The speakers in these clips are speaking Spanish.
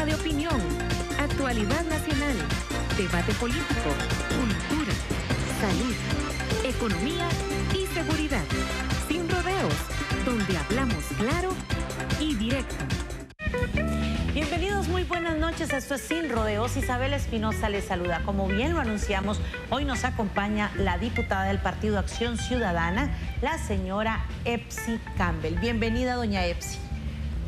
programa de opinión, actualidad nacional, debate político, cultura, salud, economía y seguridad. Sin rodeos, donde hablamos claro y directo. Bienvenidos, muy buenas noches. Esto es Sin Rodeos. Isabel Espinosa les saluda. Como bien lo anunciamos, hoy nos acompaña la diputada del Partido Acción Ciudadana, la señora Epsi Campbell. Bienvenida, doña Epsi.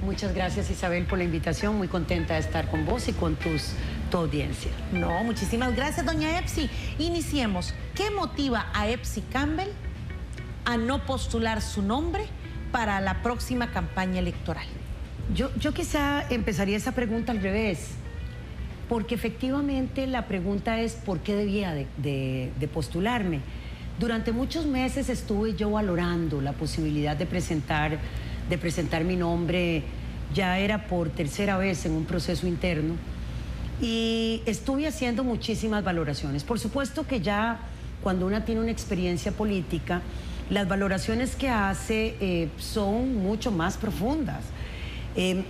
Muchas gracias, Isabel, por la invitación. Muy contenta de estar con vos y con tu audiencia. No, muchísimas gracias, doña Epsi. Iniciemos. ¿Qué motiva a Epsi Campbell a no postular su nombre para la próxima campaña electoral? Yo quizá empezaría esa pregunta al revés, porque efectivamente la pregunta es ¿por qué debía de postularme? Durante muchos meses estuve yo valorando la posibilidad de presentar mi nombre, ya era por tercera vez en un proceso interno, y estuve haciendo muchísimas valoraciones. Por supuesto que ya cuando una tiene una experiencia política, las valoraciones que hace son mucho más profundas.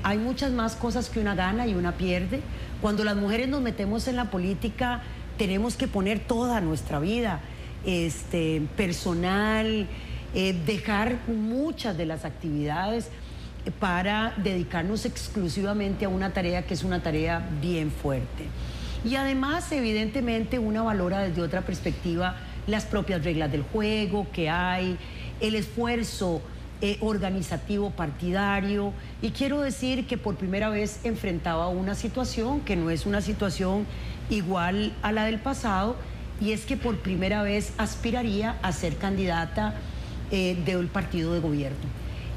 Hay muchas más cosas que una gana y una pierde. Cuando las mujeres nos metemos en la política, tenemos que poner toda nuestra vida personal, dejar muchas de las actividades para dedicarnos exclusivamente a una tarea que es una tarea bien fuerte. Y además, evidentemente, una valora desde otra perspectiva las propias reglas del juego que hay, el esfuerzo organizativo partidario, y quiero decir que por primera vez enfrentaba una situación que no es una situación igual a la del pasado, y es que por primera vez aspiraría a ser candidata del partido de gobierno.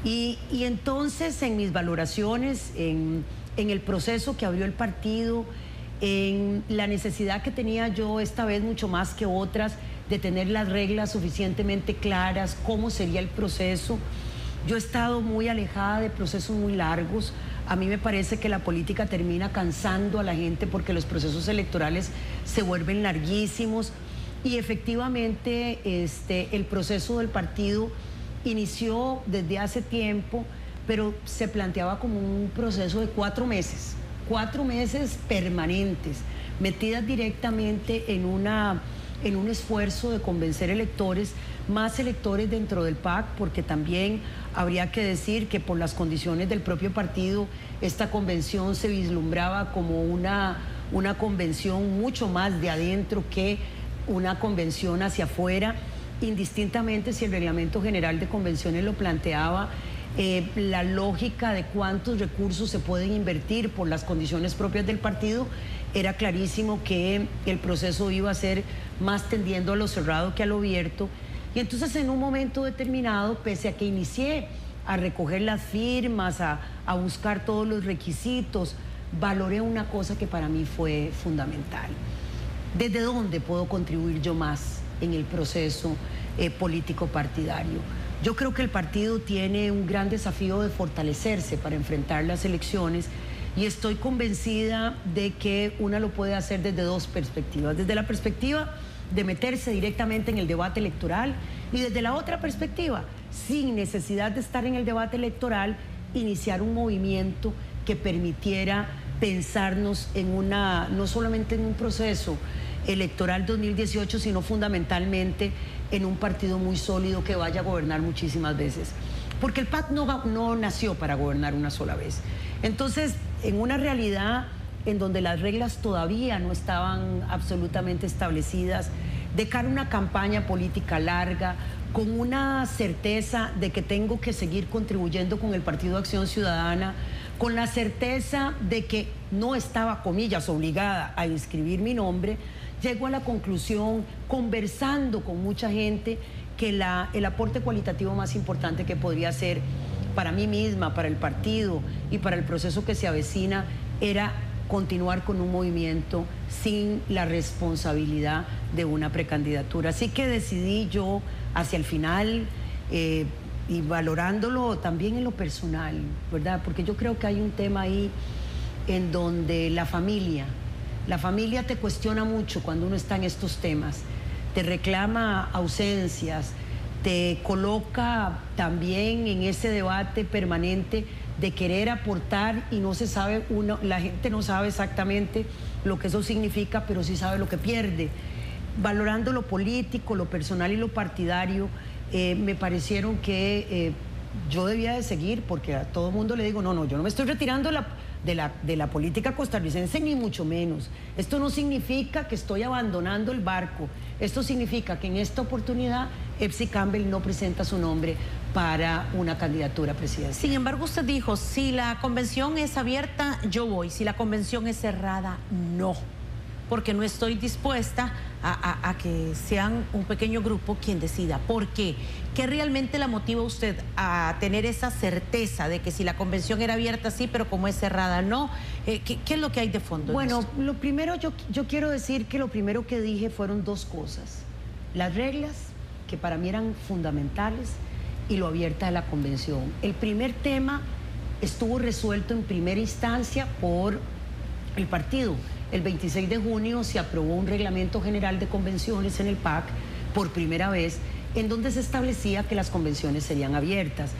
Y entonces en mis valoraciones, en el proceso que abrió el partido, en la necesidad que tenía yo esta vez mucho más que otras de tener las reglas suficientemente claras, cómo sería el proceso. Yo he estado muy alejada de procesos muy largos. A mí me parece que la política termina cansando a la gente porque los procesos electorales se vuelven larguísimos, y efectivamente el proceso del partido inició desde hace tiempo, pero se planteaba como un proceso de 4 meses permanentes, metidas directamente en un esfuerzo de convencer electores, más electores dentro del PAC, porque también habría que decir que por las condiciones del propio partido, esta convención se vislumbraba como una convención mucho más de adentro que una convención hacia afuera, indistintamente si el reglamento general de convenciones lo planteaba. La lógica de cuántos recursos se pueden invertir por las condiciones propias del partido, era clarísimo que el proceso iba a ser más tendiendo a lo cerrado que a lo abierto. Y entonces en un momento determinado, pese a que inicié a recoger las firmas, a buscar todos los requisitos, valoré una cosa que para mí fue fundamental. ¿Desde dónde puedo contribuir yo más en el proceso político partidario? Yo creo que el partido tiene un gran desafío de fortalecerse para enfrentar las elecciones, y estoy convencida de que una lo puede hacer desde dos perspectivas. Desde la perspectiva de meterse directamente en el debate electoral, y desde la otra perspectiva, sin necesidad de estar en el debate electoral, iniciar un movimiento que permitiera pensarnos en no solamente en un proceso electoral 2018, sino fundamentalmente en un partido muy sólido que vaya a gobernar muchísimas veces. Porque el PAC no nació para gobernar una sola vez. Entonces, en una realidad en donde las reglas todavía no estaban absolutamente establecidas, de cara a una campaña política larga, con una certeza de que tengo que seguir contribuyendo con el Partido Acción Ciudadana, con la certeza de que no estaba, comillas, obligada a inscribir mi nombre, llego a la conclusión, conversando con mucha gente, que el aporte cualitativo más importante que podría hacer para mí misma, para el partido y para el proceso que se avecina, era continuar con un movimiento sin la responsabilidad de una precandidatura. Así que decidí yo hacia el final, y valorándolo también en lo personal, ¿verdad? Porque yo creo que hay un tema ahí en donde la familia te cuestiona mucho cuando uno está en estos temas, te reclama ausencias, te coloca también en ese debate permanente de querer aportar y no se sabe, la gente no sabe exactamente lo que eso significa, pero sí sabe lo que pierde. Valorando lo político, lo personal y lo partidario, me parecieron que yo debía de seguir, porque a todo mundo le digo, no, yo no me estoy retirando de la política costarricense, ni mucho menos. Esto no significa que estoy abandonando el barco. Esto significa que en esta oportunidad Epsi Campbell no presenta su nombre para una candidatura presidencial. Sin embargo, usted dijo, si la convención es abierta, yo voy. Si la convención es cerrada, no. Porque no estoy dispuesta a que sean un pequeño grupo quien decida. ¿Por qué? ¿Qué realmente la motiva a usted a tener esa certeza de que si la convención era abierta, sí, pero como es cerrada, no? ¿Qué es lo que hay de fondo? Bueno, lo primero, yo quiero decir que lo primero que dije fueron dos cosas. Las reglas, que para mí eran fundamentales, y lo abierta de la convención. El primer tema estuvo resuelto en primera instancia por el partido. El 26 de junio se aprobó un reglamento general de convenciones en el PAC por primera vez, en donde se establecía que las convenciones serían abiertas.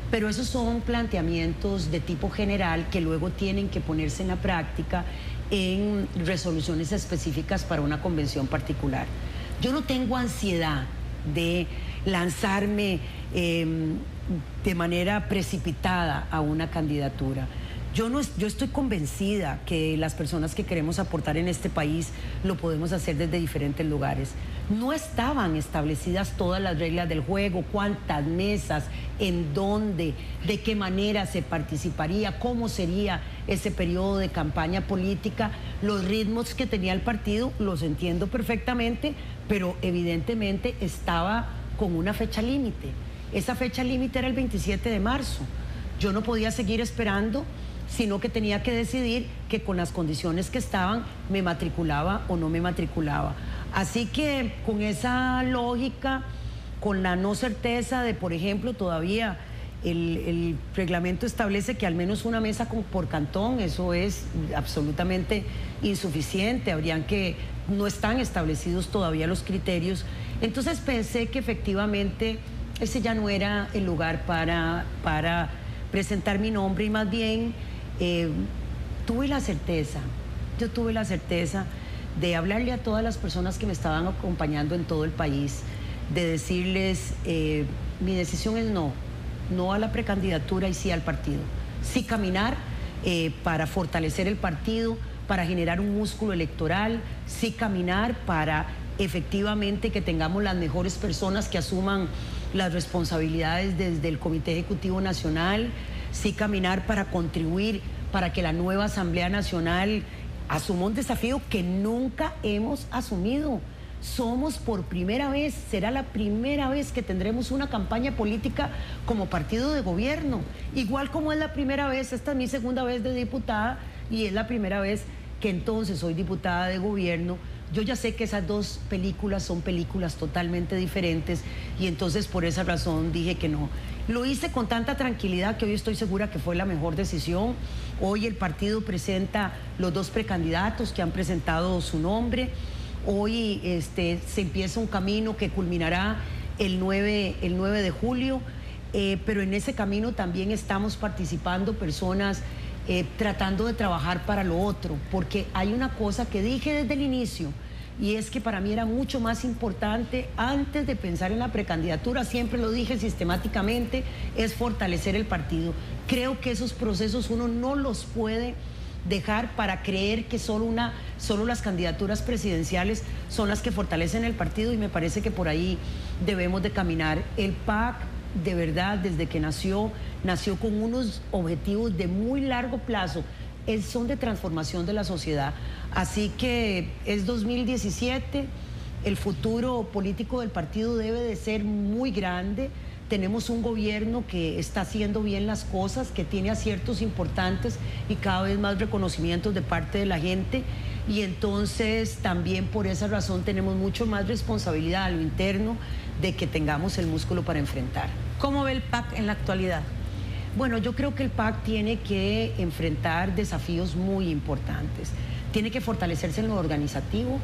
Pero esos son planteamientos de tipo general que luego tienen que ponerse en la práctica en resoluciones específicas para una convención particular. Yo no tengo ansiedad de lanzarme de manera precipitada a una candidatura. Yo estoy convencida que las personas que queremos aportar en este país lo podemos hacer desde diferentes lugares. No estaban establecidas todas las reglas del juego, cuántas mesas, en dónde, de qué manera se participaría, cómo sería ese periodo de campaña política. Los ritmos que tenía el partido los entiendo perfectamente, pero evidentemente estaba con una fecha límite. Esa fecha límite era el 27 de marzo. Yo no podía seguir esperando, sino que tenía que decidir que con las condiciones que estaban me matriculaba o no me matriculaba. Así que con esa lógica, con la no certeza de, por ejemplo, todavía el reglamento establece que al menos una mesa por cantón, eso es absolutamente insuficiente, no están establecidos todavía los criterios. Entonces pensé que efectivamente ese ya no era el lugar para presentar mi nombre, y más bien tuve la certeza de hablarle a todas las personas que me estaban acompañando en todo el país, de decirles, mi decisión es no a la precandidatura y sí al partido. Sí caminar para fortalecer el partido, para generar un músculo electoral, sí caminar para efectivamente que tengamos las mejores personas que asuman las responsabilidades desde el Comité Ejecutivo Nacional, sí caminar para contribuir para que la nueva Asamblea Nacional asuma un desafío que nunca hemos asumido. Somos por primera vez, será la primera vez que tendremos una campaña política como partido de gobierno. Igual como es la primera vez, esta es mi segunda vez de diputada y es la primera vez que entonces soy diputada de gobierno. Yo ya sé que esas dos películas son películas totalmente diferentes y entonces por esa razón dije que no. Lo hice con tanta tranquilidad que hoy estoy segura que fue la mejor decisión. Hoy el partido presenta los dos precandidatos que han presentado su nombre. Hoy se empieza un camino que culminará el 9 de julio, pero en ese camino también estamos participando personas tratando de trabajar para lo otro, porque hay una cosa que dije desde el inicio, y es que para mí era mucho más importante, antes de pensar en la precandidatura, siempre lo dije sistemáticamente, es fortalecer el partido. Creo que esos procesos uno no los puede dejar para creer que solo las candidaturas presidenciales son las que fortalecen el partido, y me parece que por ahí debemos de caminar. El PAC, de verdad, desde que nació con unos objetivos de muy largo plazo, son de transformación de la sociedad. Así que es 2017, el futuro político del partido debe de ser muy grande. Tenemos un gobierno que está haciendo bien las cosas, que tiene aciertos importantes y cada vez más reconocimientos de parte de la gente, y entonces también por esa razón tenemos mucho más responsabilidad a lo interno de que tengamos el músculo para enfrentar. ¿Cómo ve el PAC en la actualidad? Bueno, yo creo que el PAC tiene que enfrentar desafíos muy importantes. Tiene que fortalecerse en lo organizativo.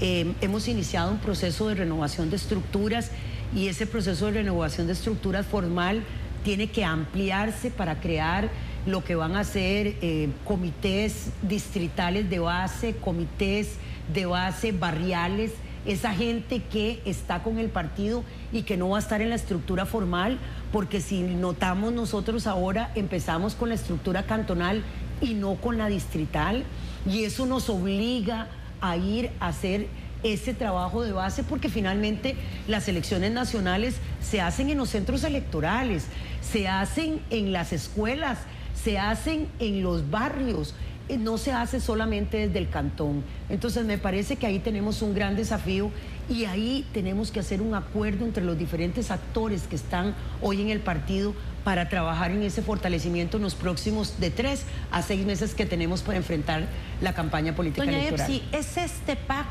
Hemos iniciado un proceso de renovación de estructuras, y ese proceso de renovación de estructuras formal tiene que ampliarse para crear lo que van a ser comités distritales de base, comités de base barriales, esa gente que está con el partido y que no va a estar en la estructura formal, porque si notamos nosotros ahora empezamos con la estructura cantonal y no con la distrital, y eso nos obliga a ir a hacer ese trabajo de base, porque finalmente las elecciones nacionales se hacen en los centros electorales, se hacen en las escuelas, se hacen en los barrios, no se hace solamente desde el cantón. Entonces me parece que ahí tenemos un gran desafío y ahí tenemos que hacer un acuerdo entre los diferentes actores que están hoy en el partido para trabajar en ese fortalecimiento en los próximos de 3 a 6 meses que tenemos para enfrentar la campaña política electoral. Doña Epsi, ¿es este PAC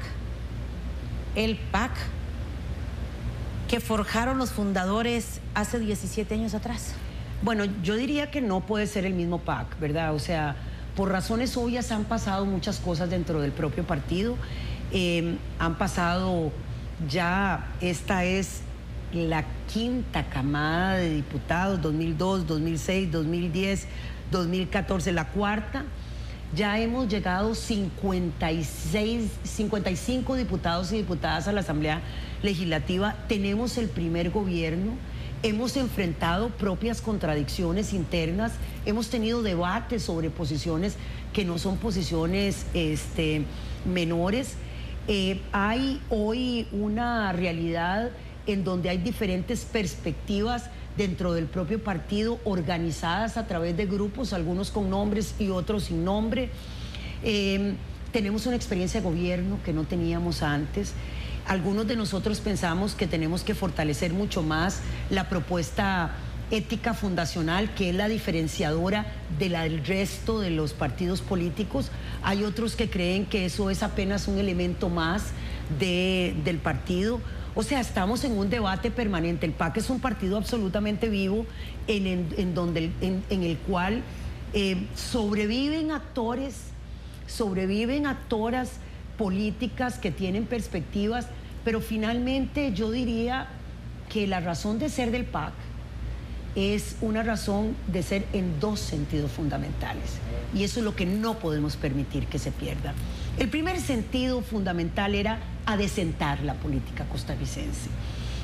el PAC que forjaron los fundadores hace 17 años atrás? Bueno, yo diría que no puede ser el mismo PAC, ¿verdad? O sea, por razones obvias han pasado muchas cosas dentro del propio partido. Han pasado ya, esta es la 5ª camada de diputados, 2002, 2006, 2010, 2014, la 4ª. Ya hemos llegado 55 diputados y diputadas a la Asamblea Legislativa. Tenemos el primer gobierno. Hemos enfrentado propias contradicciones internas. Hemos tenido debates sobre posiciones que no son posiciones menores. Hay hoy una realidad en donde hay diferentes perspectivas dentro del propio partido, organizadas a través de grupos, algunos con nombres y otros sin nombre. Tenemos una experiencia de gobierno que no teníamos antes. Algunos de nosotros pensamos que tenemos que fortalecer mucho más la propuesta ética fundacional, que es la diferenciadora del resto de los partidos políticos. Hay otros que creen que eso es apenas un elemento más del partido. O sea, estamos en un debate permanente. El PAC es un partido absolutamente vivo en el cual sobreviven actores, sobreviven actoras políticas que tienen perspectivas, pero finalmente yo diría que la razón de ser del PAC es una razón de ser en 2 sentidos fundamentales, y eso es lo que no podemos permitir que se pierda. El primer sentido fundamental era adecentar la política costarricense,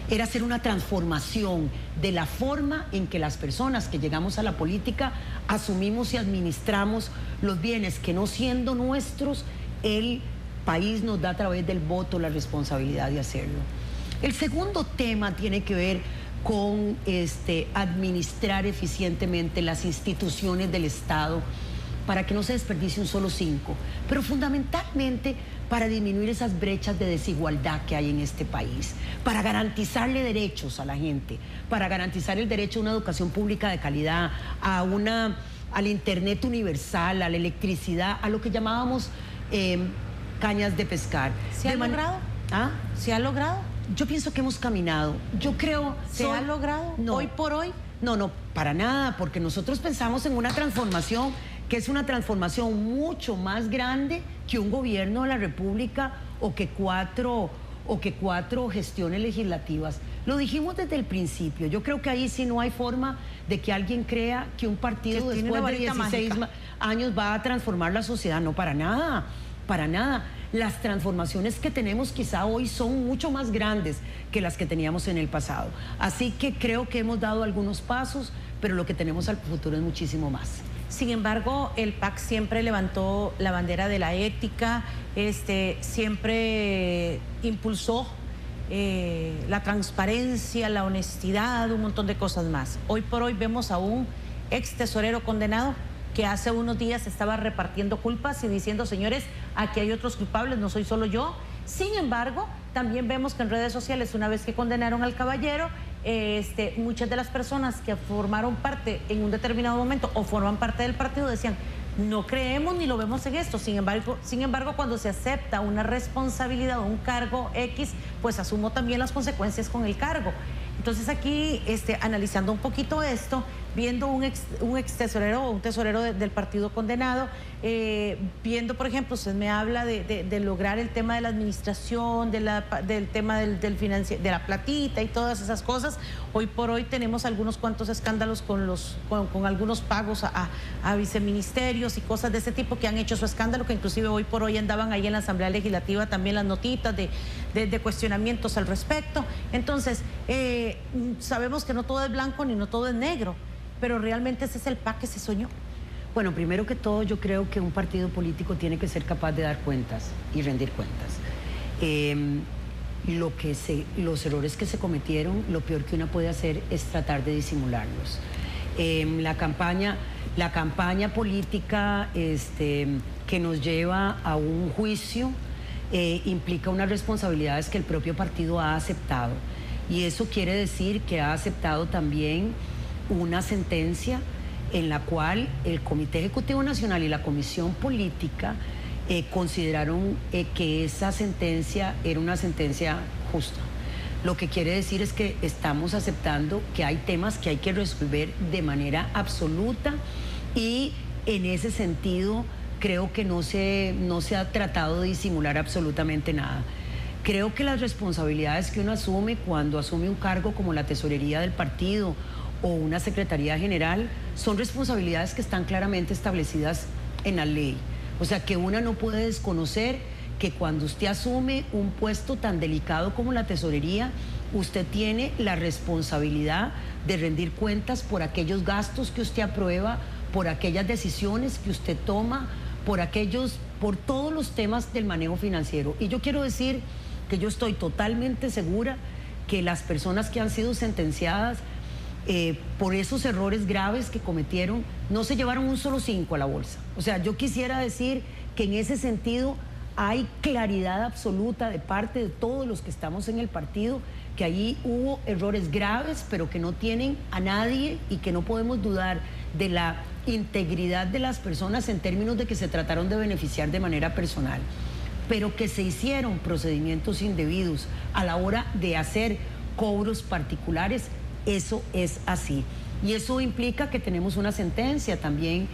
era hacer una transformación de la forma en que las personas que llegamos a la política asumimos y administramos los bienes que, no siendo nuestros, el país nos da a través del voto la responsabilidad de hacerlo. El segundo tema tiene que ver con administrar eficientemente las instituciones del Estado para que no se desperdicie un solo 5, pero fundamentalmente para disminuir esas brechas de desigualdad que hay en este país, para garantizarle derechos a la gente, para garantizar el derecho a una educación pública de calidad, al internet universal, a la electricidad, a lo que llamábamos cañas de pescar. ¿Se ha logrado? ¿Ah? ¿Se ha logrado? Yo pienso que hemos caminado. Yo creo... ¿Se ha logrado hoy por hoy? No, para nada, porque nosotros pensamos en una transformación que es una transformación mucho más grande que un gobierno de la República o que cuatro gestiones legislativas. Lo dijimos desde el principio. Yo creo que ahí sí no hay forma de que alguien crea que un partido que después de 16 años va a transformar la sociedad. No, para nada, para nada. Las transformaciones que tenemos quizá hoy son mucho más grandes que las que teníamos en el pasado. Así que creo que hemos dado algunos pasos, pero lo que tenemos al futuro es muchísimo más. Sin embargo, el PAC siempre levantó la bandera de la ética, siempre impulsó la transparencia, la honestidad, un montón de cosas más. Hoy por hoy vemos a un ex tesorero condenado que hace unos días estaba repartiendo culpas y diciendo: señores, aquí hay otros culpables, no soy solo yo. Sin embargo, también vemos que en redes sociales, una vez que condenaron al caballero, muchas de las personas que formaron parte en un determinado momento o forman parte del partido decían: no creemos ni lo vemos en esto. Sin embargo, cuando se acepta una responsabilidad o un cargo X, pues asumo también las consecuencias con el cargo. Entonces aquí, analizando un poquito esto, viendo un ex tesorero o un tesorero del partido condenado, viendo, por ejemplo, usted me habla de lograr el tema de la administración, del tema de la platita y todas esas cosas. Hoy por hoy tenemos algunos cuantos escándalos con algunos pagos a viceministerios y cosas de ese tipo que han hecho su escándalo, que inclusive hoy por hoy andaban ahí en la Asamblea Legislativa también las notitas de cuestionamientos al respecto. Entonces, sabemos que no todo es blanco ni no todo es negro, pero realmente ese es el PAC que se soñó. Bueno, primero que todo, yo creo que un partido político tiene que ser capaz de dar cuentas y rendir cuentas. Los errores que se cometieron, lo peor que uno puede hacer es tratar de disimularlos. La campaña política que nos lleva a un juicio implica unas responsabilidades que el propio partido ha aceptado. Y eso quiere decir que ha aceptado también una sentencia en la cual el Comité Ejecutivo Nacional y la Comisión Política consideraron que esa sentencia era una sentencia justa. Lo que quiere decir es que estamos aceptando que hay temas que hay que resolver de manera absoluta y en ese sentido creo que no se ha tratado de disimular absolutamente nada. Creo que las responsabilidades que uno asume cuando asume un cargo como la tesorería del partido o una secretaría general son responsabilidades que están claramente establecidas en la ley. O sea, que una no puede desconocer que cuando usted asume un puesto tan delicado como la tesorería, usted tiene la responsabilidad de rendir cuentas por aquellos gastos que usted aprueba, por aquellas decisiones que usted toma, por todos los temas del manejo financiero. Y yo quiero decir que yo estoy totalmente segura que las personas que han sido sentenciadas por esos errores graves que cometieron, no se llevaron un solo 5 a la bolsa. O sea, yo quisiera decir que en ese sentido hay claridad absoluta de parte de todos los que estamos en el partido, que allí hubo errores graves, pero que no tienen a nadie y que no podemos dudar de la integridad de las personas en términos de que se trataron de beneficiar de manera personal, pero que se hicieron procedimientos indebidos a la hora de hacer cobros particulares. Eso es así. Y eso implica que tenemos una sentencia también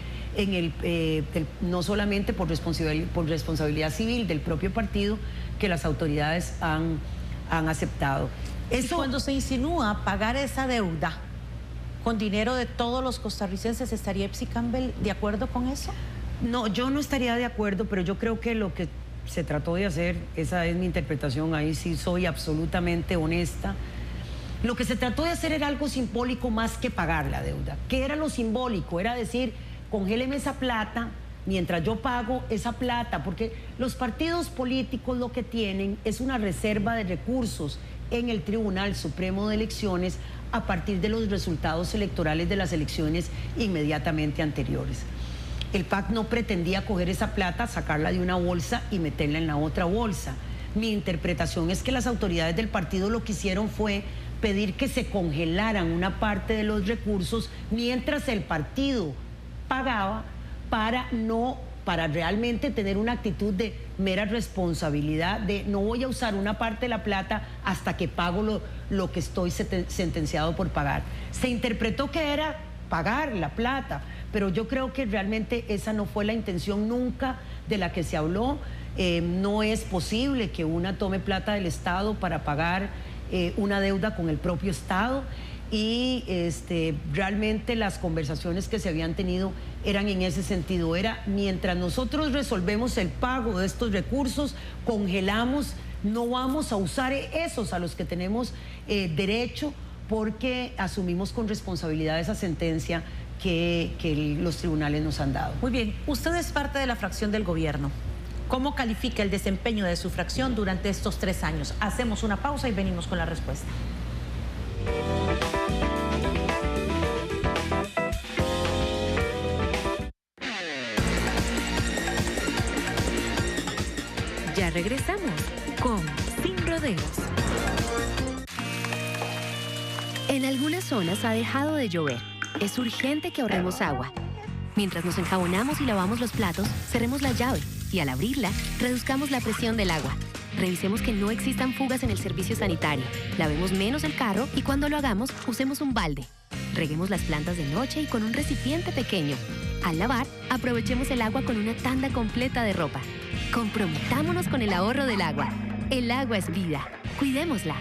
no solamente por responsabilidad civil del propio partido, que las autoridades han aceptado. Eso, y cuando se insinúa pagar esa deuda con dinero de todos los costarricenses, ¿estaría Epsi Campbell de acuerdo con eso? No, yo no estaría de acuerdo, pero yo creo que lo que se trató de hacer, esa es mi interpretación, ahí sí soy absolutamente honesta. Lo que se trató de hacer era algo simbólico más que pagar la deuda. ¿Qué era lo simbólico? Era decir, congéleme esa plata mientras yo pago esa plata, porque los partidos políticos lo que tienen es una reserva de recursos en el Tribunal Supremo de Elecciones a partir de los resultados electorales de las elecciones inmediatamente anteriores. El PAC no pretendía coger esa plata, sacarla de una bolsa y meterla en la otra bolsa. Mi interpretación es que las autoridades del partido lo que hicieron fue pedir que se congelaran una parte de los recursos mientras el partido pagaba para realmente tener una actitud de mera responsabilidad, de no voy a usar una parte de la plata hasta que pago lo que estoy sentenciado por pagar. Se interpretó que era pagar la plata, pero yo creo que realmente esa no fue la intención nunca de la que se habló. No es posible que una tome plata del Estado para pagar una deuda con el propio Estado y realmente las conversaciones que se habían tenido eran en ese sentido, era mientras nosotros resolvemos el pago de estos recursos, congelamos, no vamos a usar esos a los que tenemos derecho porque asumimos con responsabilidad esa sentencia que los tribunales nos han dado. Muy bien, usted es parte de la fracción del gobierno. ¿Cómo califica el desempeño de su fracción durante estos 3 años? Hacemos una pausa y venimos con la respuesta. Ya regresamos con Sin Rodeos. En algunas zonas ha dejado de llover. Es urgente que ahorremos agua. Mientras nos enjabonamos y lavamos los platos, cerremos la llave y al abrirla, reduzcamos la presión del agua. Revisemos que no existan fugas en el servicio sanitario. Lavemos menos el carro y cuando lo hagamos, usemos un balde. Reguemos las plantas de noche y con un recipiente pequeño. Al lavar, aprovechemos el agua con una tanda completa de ropa. Comprometámonos con el ahorro del agua. El agua es vida. Cuidémosla.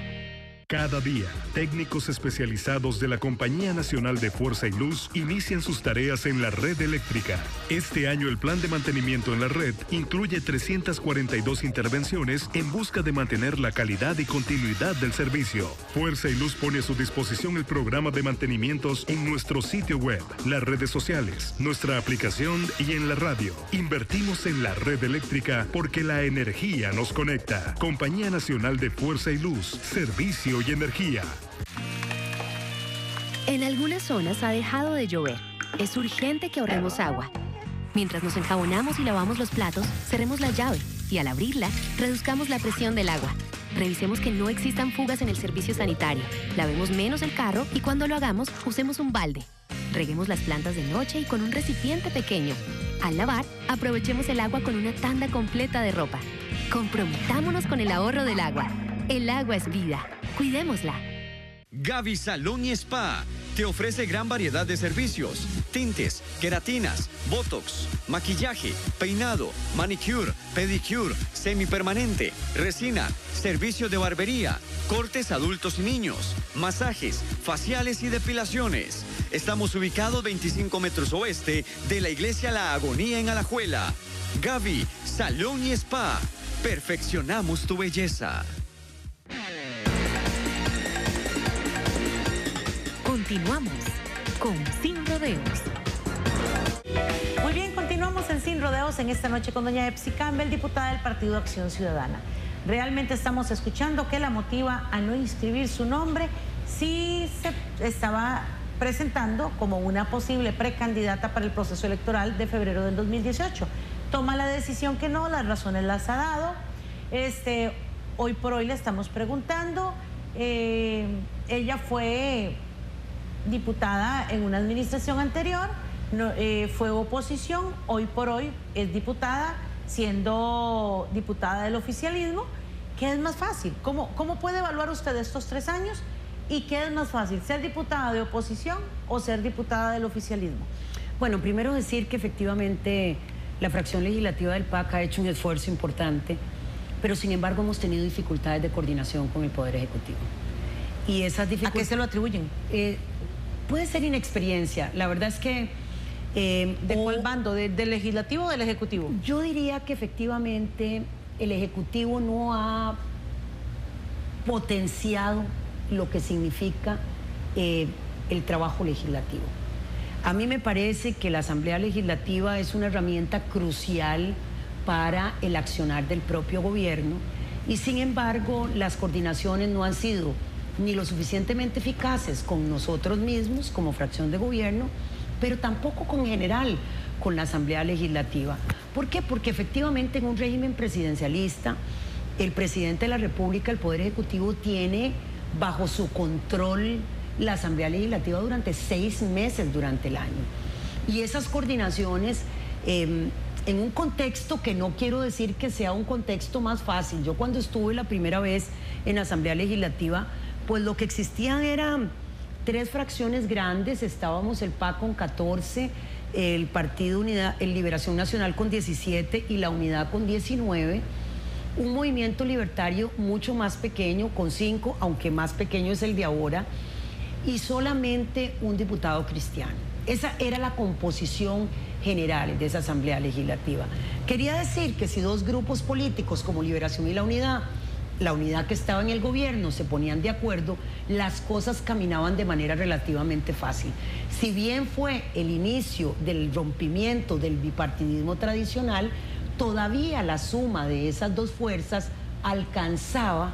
Cada día, técnicos especializados de la Compañía Nacional de Fuerza y Luz inician sus tareas en la red eléctrica. Este año el plan de mantenimiento en la red incluye 342 intervenciones en busca de mantener la calidad y continuidad del servicio. Fuerza y Luz pone a su disposición el programa de mantenimientos en nuestro sitio web, las redes sociales, nuestra aplicación y en la radio. Invertimos en la red eléctrica porque la energía nos conecta. Compañía Nacional de Fuerza y Luz, servicio y energía. En algunas zonas ha dejado de llover. Es urgente que ahorremos agua. Mientras nos enjabonamos y lavamos los platos, cerremos la llave y al abrirla, reduzcamos la presión del agua. Revisemos que no existan fugas en el servicio sanitario. Lavemos menos el carro y cuando lo hagamos, usemos un balde. Reguemos las plantas de noche y con un recipiente pequeño. Al lavar, aprovechemos el agua con una tanda completa de ropa. Comprometámonos con el ahorro del agua. El agua es vida. Cuidémosla. Gavi Salón y Spa te ofrece gran variedad de servicios: tintes, queratinas, botox, maquillaje, peinado, manicure, pedicure, semipermanente, resina, servicio de barbería, cortes adultos y niños, masajes, faciales y depilaciones. Estamos ubicados 25 metros oeste de la iglesia La Agonía en Alajuela. Gavi Salón y Spa. Perfeccionamos tu belleza. Continuamos con Sin Rodeos. Muy bien, continuamos en Sin Rodeos en esta noche con doña Epsi Campbell, diputada del Partido Acción Ciudadana. Realmente estamos escuchando qué la motiva a no inscribir su nombre si se estaba presentando como una posible precandidata para el proceso electoral de febrero del 2018. Toma la decisión que no, las razones las ha dado. Hoy por hoy le estamos preguntando, ella fue diputada en una administración anterior, fue oposición, hoy por hoy es diputada, siendo diputada del oficialismo. ¿Qué es más fácil? ¿Cómo puede evaluar usted estos 3 años? ¿Y qué es más fácil, ser diputada de oposición o ser diputada del oficialismo? Bueno, primero decir que efectivamente la fracción legislativa del PAC ha hecho un esfuerzo importante, pero sin embargo hemos tenido dificultades de coordinación con el Poder Ejecutivo. Y esas dificultades... ¿A qué se lo atribuyen? Puede ser inexperiencia. La verdad es que... ¿De cuál bando? ¿Del legislativo o del ejecutivo? Yo diría que efectivamente el ejecutivo no ha potenciado lo que significa el trabajo legislativo. A mí me parece que la Asamblea Legislativa es una herramienta crucial para el accionar del propio gobierno y sin embargo las coordinaciones no han sido ni lo suficientemente eficaces con nosotros mismos como fracción de gobierno, pero tampoco con general con la Asamblea Legislativa. ¿Por qué? Porque efectivamente en un régimen presidencialista el presidente de la República, el Poder Ejecutivo, tiene bajo su control la Asamblea Legislativa durante 6 meses durante el año. Y esas coordinaciones, en un contexto que no quiero decir que sea un contexto más fácil. Yo cuando estuve la primera vez en la Asamblea Legislativa, pues lo que existían eran 3 fracciones grandes, estábamos el PAC con 14, el Partido Unidad, el Liberación Nacional con 17 y la Unidad con 19, un movimiento libertario mucho más pequeño con 5, aunque más pequeño es el de ahora, y solamente un diputado cristiano. Esa era la composición general de esa Asamblea Legislativa. Quería decir que si 2 grupos políticos como Liberación y la Unidad que estaba en el gobierno se ponían de acuerdo, las cosas caminaban de manera relativamente fácil. Si bien fue el inicio del rompimiento del bipartidismo tradicional, todavía la suma de esas 2 fuerzas alcanzaba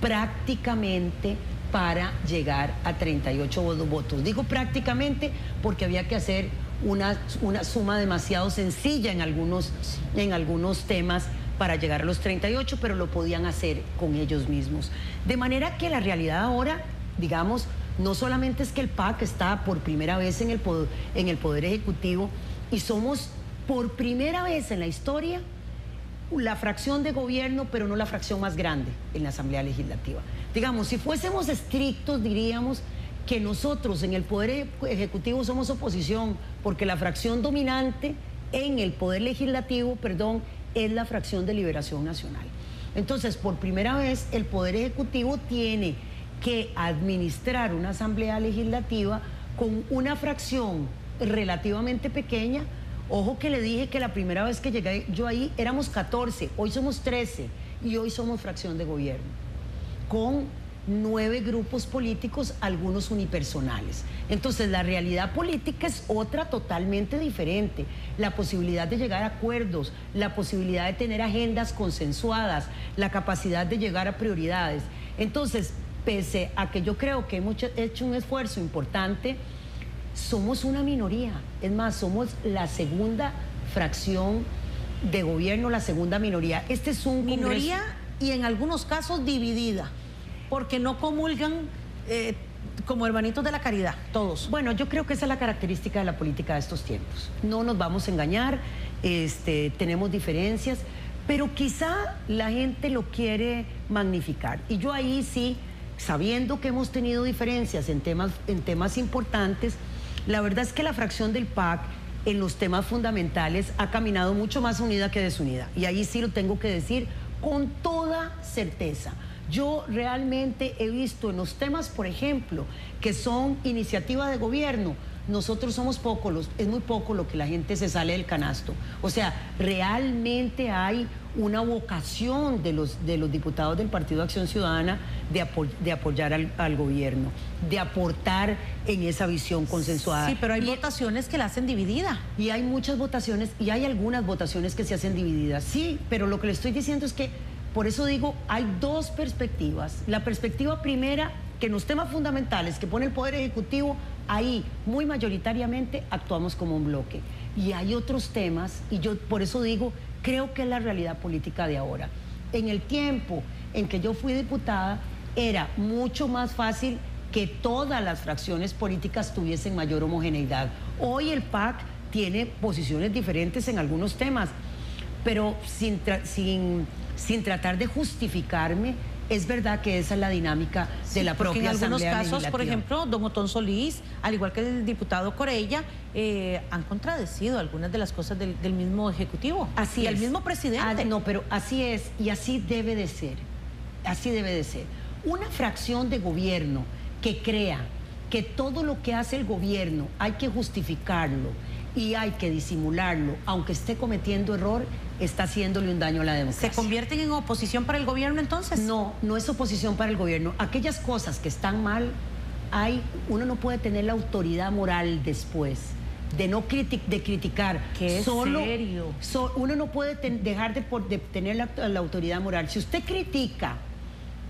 prácticamente para llegar a 38 votos. Digo prácticamente porque había que hacer una suma demasiado sencilla en algunos temas para llegar a los 38, pero lo podían hacer con ellos mismos. De manera que la realidad ahora, digamos, no solamente es que el PAC está por primera vez en el Poder Ejecutivo y somos por primera vez en la historia la fracción de gobierno, pero no la fracción más grande en la Asamblea Legislativa. Digamos, si fuésemos estrictos, diríamos que nosotros en el Poder Ejecutivo somos oposición, porque la fracción dominante en el Poder Legislativo, es la fracción de Liberación Nacional. Entonces, por primera vez, el Poder Ejecutivo tiene que administrar una Asamblea Legislativa con una fracción relativamente pequeña. Ojo que le dije que la primera vez que llegué yo ahí éramos 14, hoy somos 13 y hoy somos fracción de gobierno, con 9 grupos políticos, algunos unipersonales. Entonces la realidad política es otra totalmente diferente. La posibilidad de llegar a acuerdos, la posibilidad de tener agendas consensuadas, la capacidad de llegar a prioridades. Entonces, pese a que yo creo que hemos hecho un esfuerzo importante, somos una minoría. Es más, somos la segunda fracción de gobierno, la segunda minoría. Este es un minoría y en algunos casos dividida, porque no comulgan como hermanitos de la caridad, todos. Bueno, yo creo que esa es la característica de la política de estos tiempos. No nos vamos a engañar, tenemos diferencias, pero quizá la gente lo quiere magnificar. Y yo ahí sí, sabiendo que hemos tenido diferencias en temas importantes, la verdad es que la fracción del PAC en los temas fundamentales ha caminado mucho más unida que desunida. Y ahí sí lo tengo que decir con toda certeza. Yo realmente he visto en los temas, por ejemplo, que son iniciativa de gobierno, nosotros somos pocos, es muy poco lo que la gente se sale del canasto. O sea, realmente hay una vocación de los diputados del Partido Acción Ciudadana de apoyar al gobierno, de aportar en esa visión consensuada. Sí, pero hay votaciones que la hacen dividida. Y hay muchas votaciones, y hay algunas votaciones que se hacen divididas. Sí, pero lo que le estoy diciendo es que, por eso digo, hay dos perspectivas. La perspectiva primera, que en los temas fundamentales que pone el Poder Ejecutivo, ahí muy mayoritariamente actuamos como un bloque. Y hay otros temas, y yo por eso digo, creo que es la realidad política de ahora. En el tiempo en que yo fui diputada, era mucho más fácil que todas las fracciones políticas tuviesen mayor homogeneidad. Hoy el PAC tiene posiciones diferentes en algunos temas, pero sin tratar de justificarme, es verdad que esa es la dinámica de la propia Asamblea Legislativa. En algunos casos, por ejemplo, don Otón Solís, al igual que el diputado Corella, han contradecido algunas de las cosas del mismo Ejecutivo. Así y es. el mismo presidente. No, pero así es, y así debe de ser. Así debe de ser. Una fracción de gobierno que crea que todo lo que hace el gobierno hay que justificarlo y hay que disimularlo, aunque esté cometiendo error, está haciéndole un daño a la democracia. ¿Se convierten en oposición para el gobierno entonces? No, no es oposición para el gobierno. Aquellas cosas que están mal, uno no puede tener la autoridad moral después de criticar. ¿Qué serio? Uno no puede dejar de tener la autoridad moral. Si usted critica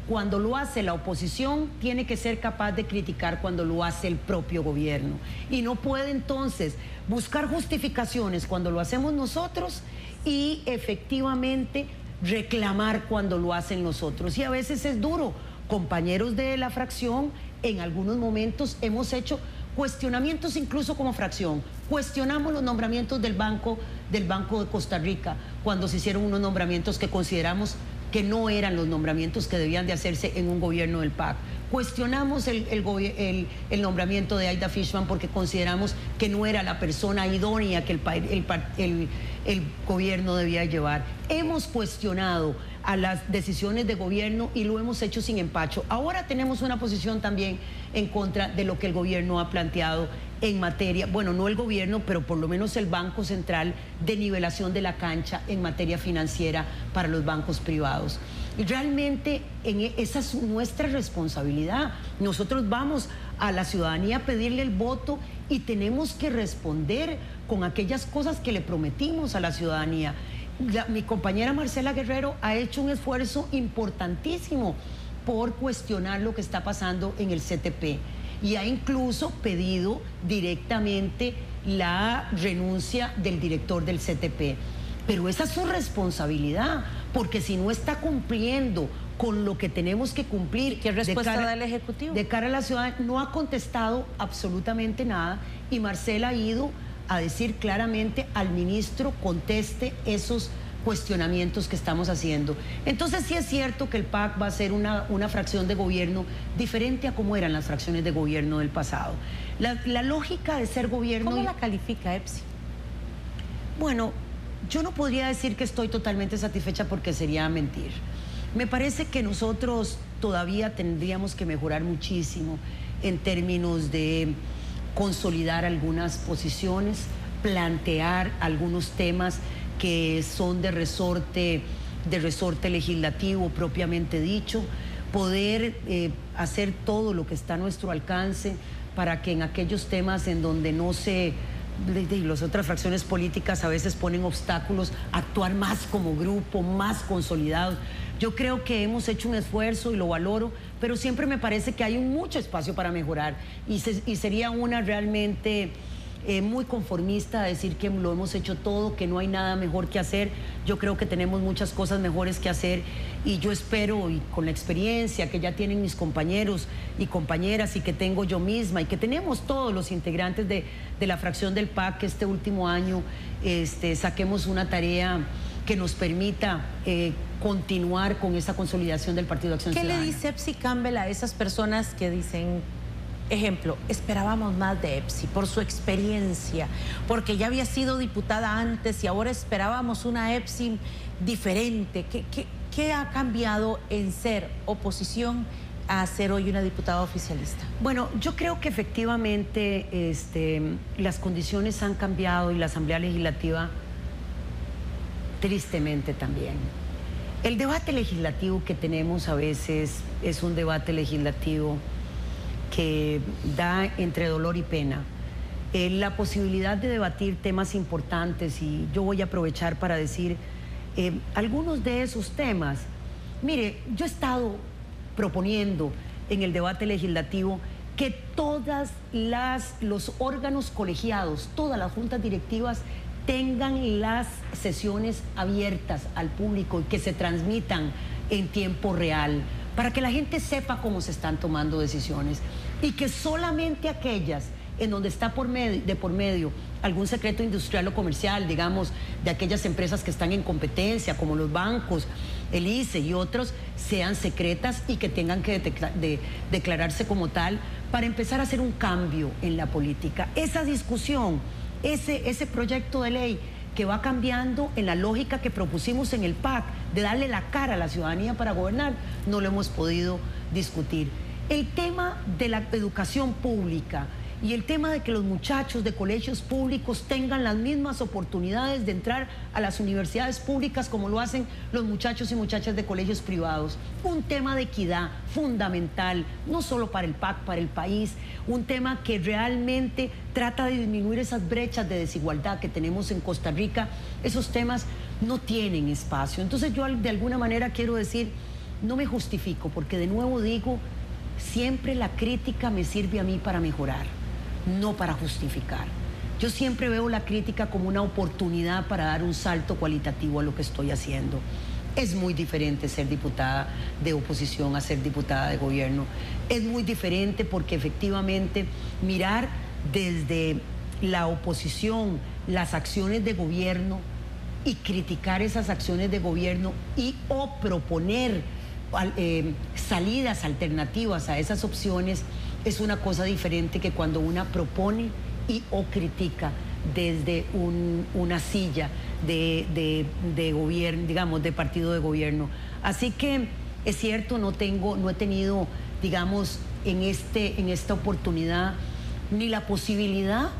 cuando lo hace la oposición, tiene que ser capaz de criticar cuando lo hace el propio gobierno. Y no puede entonces buscar justificaciones cuando lo hacemos nosotros y efectivamente reclamar cuando lo hacen los otros. Y a veces es duro. Compañeros de la fracción, en algunos momentos hemos hecho cuestionamientos incluso como fracción. Cuestionamos los nombramientos del Banco de Costa Rica, cuando se hicieron unos nombramientos que consideramos que no eran los nombramientos que debían de hacerse en un gobierno del PAC. Cuestionamos el nombramiento de Aida Fishman porque consideramos que no era la persona idónea que el gobierno debía llevar. Hemos cuestionado a las decisiones de gobierno y lo hemos hecho sin empacho. Ahora tenemos una posición también en contra de lo que el gobierno ha planteado en materia, bueno, no el gobierno, pero por lo menos el Banco Central, de nivelación de la cancha en materia financiera para los bancos privados. Y realmente esa es nuestra responsabilidad. Nosotros vamos a la ciudadanía a pedirle el voto y tenemos que responder con aquellas cosas que le prometimos a la ciudadanía. Mi compañera Marcela Guerrero ha hecho un esfuerzo importantísimo por cuestionar lo que está pasando en el CTP y ha incluso pedido directamente la renuncia del director del CTP. Pero esa es su responsabilidad, porque si no está cumpliendo con lo que tenemos que cumplir... ¿Qué respuesta da el Ejecutivo? De cara a la ciudad, no ha contestado absolutamente nada y Marcela ha ido a decir claramente al ministro conteste esos cuestionamientos que estamos haciendo. Entonces sí es cierto que el PAC va a ser una fracción de gobierno diferente a cómo eran las fracciones de gobierno del pasado. La lógica de ser gobierno... ¿Cómo la califica EPSI? Bueno, yo no podría decir que estoy totalmente satisfecha porque sería mentir. Me parece que nosotros todavía tendríamos que mejorar muchísimo en términos de consolidar algunas posiciones, plantear algunos temas que son de resorte legislativo propiamente dicho, poder hacer todo lo que está a nuestro alcance para que en aquellos temas en donde no se... las otras fracciones políticas a veces ponen obstáculos, actuar más como grupo, más consolidados. Yo creo que hemos hecho un esfuerzo y lo valoro, pero siempre me parece que hay mucho espacio para mejorar y sería una realmente muy conformista decir que lo hemos hecho todo, que no hay nada mejor que hacer. Yo creo que tenemos muchas cosas mejores que hacer y yo espero, y con la experiencia que ya tienen mis compañeros y compañeras y que tengo yo misma y que tenemos todos los integrantes de la fracción del PAC, que este último año saquemos una tarea que nos permita continuar con esa consolidación del Partido de Acción Ciudadana. ¿Qué le dice EPSI Campbell a esas personas que dicen, ejemplo, esperábamos más de EPSI por su experiencia, porque ya había sido diputada antes y ahora esperábamos una EPSI diferente? ¿Qué ha cambiado en ser oposición a ser hoy una diputada oficialista? Bueno, yo creo que efectivamente las condiciones han cambiado y la Asamblea Legislativa tristemente también. El debate legislativo que tenemos a veces es un debate legislativo que da entre dolor y pena. La posibilidad de debatir temas importantes, y yo voy a aprovechar para decir algunos de esos temas. Mire, yo he estado proponiendo en el debate legislativo que todos los órganos colegiados, todas las juntas directivas tengan las sesiones abiertas al público y que se transmitan en tiempo real, para que la gente sepa cómo se están tomando decisiones y que solamente aquellas en donde está de por medio algún secreto industrial o comercial, digamos, de aquellas empresas que están en competencia, como los bancos, el ICE y otros, sean secretas y que tengan que declararse como tal para empezar a hacer un cambio en la política. Esa discusión, ese proyecto de ley que va cambiando en la lógica que propusimos en el PAC de darle la cara a la ciudadanía para gobernar, no lo hemos podido discutir. El tema de la educación pública y el tema de que los muchachos de colegios públicos tengan las mismas oportunidades de entrar a las universidades públicas como lo hacen los muchachos y muchachas de colegios privados. Un tema de equidad fundamental, no solo para el PAC, para el país, un tema que realmente trata de disminuir esas brechas de desigualdad que tenemos en Costa Rica. Esos temas no tienen espacio. Entonces yo de alguna manera quiero decir, no me justifico, porque de nuevo digo, siempre la crítica me sirve a mí para mejorar, no para justificar. Yo siempre veo la crítica como una oportunidad para dar un salto cualitativo a lo que estoy haciendo. Es muy diferente ser diputada de oposición a ser diputada de gobierno. Es muy diferente porque efectivamente mirar desde la oposición las acciones de gobierno y criticar esas acciones de gobierno o proponer salidas alternativas a esas opciones es una cosa diferente que cuando una propone o critica desde una silla de gobierno, digamos, de partido de gobierno. Así que es cierto, no he tenido, digamos, en esta oportunidad ni la posibilidad